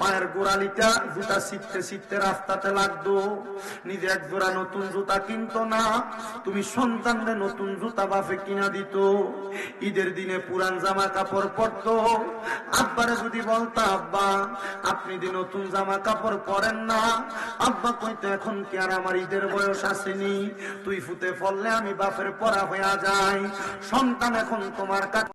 পায়ের গোড়ালিটা জুতা ছিটতে রাস্তাতে লাগতো, নিজে এক জোড়া নতুন জুতা কিনতো না, তুমি সন্তানদের নতুন জুতা বাপে কিনা দিত। ঈদের দিনে পুরান জামা কাপড় পরতো, আব্বারে যদি বলতো আব্বা আপনি যে নতুন জামা কাপড় পরেন না, আব্বা কইতো এখন কি আর আমার ঈদের বয়স আসেনি, তুই ফুতে ফললে আমি বাপের পরা হইয়া যাই। সন্তান এখন তোমার কাছে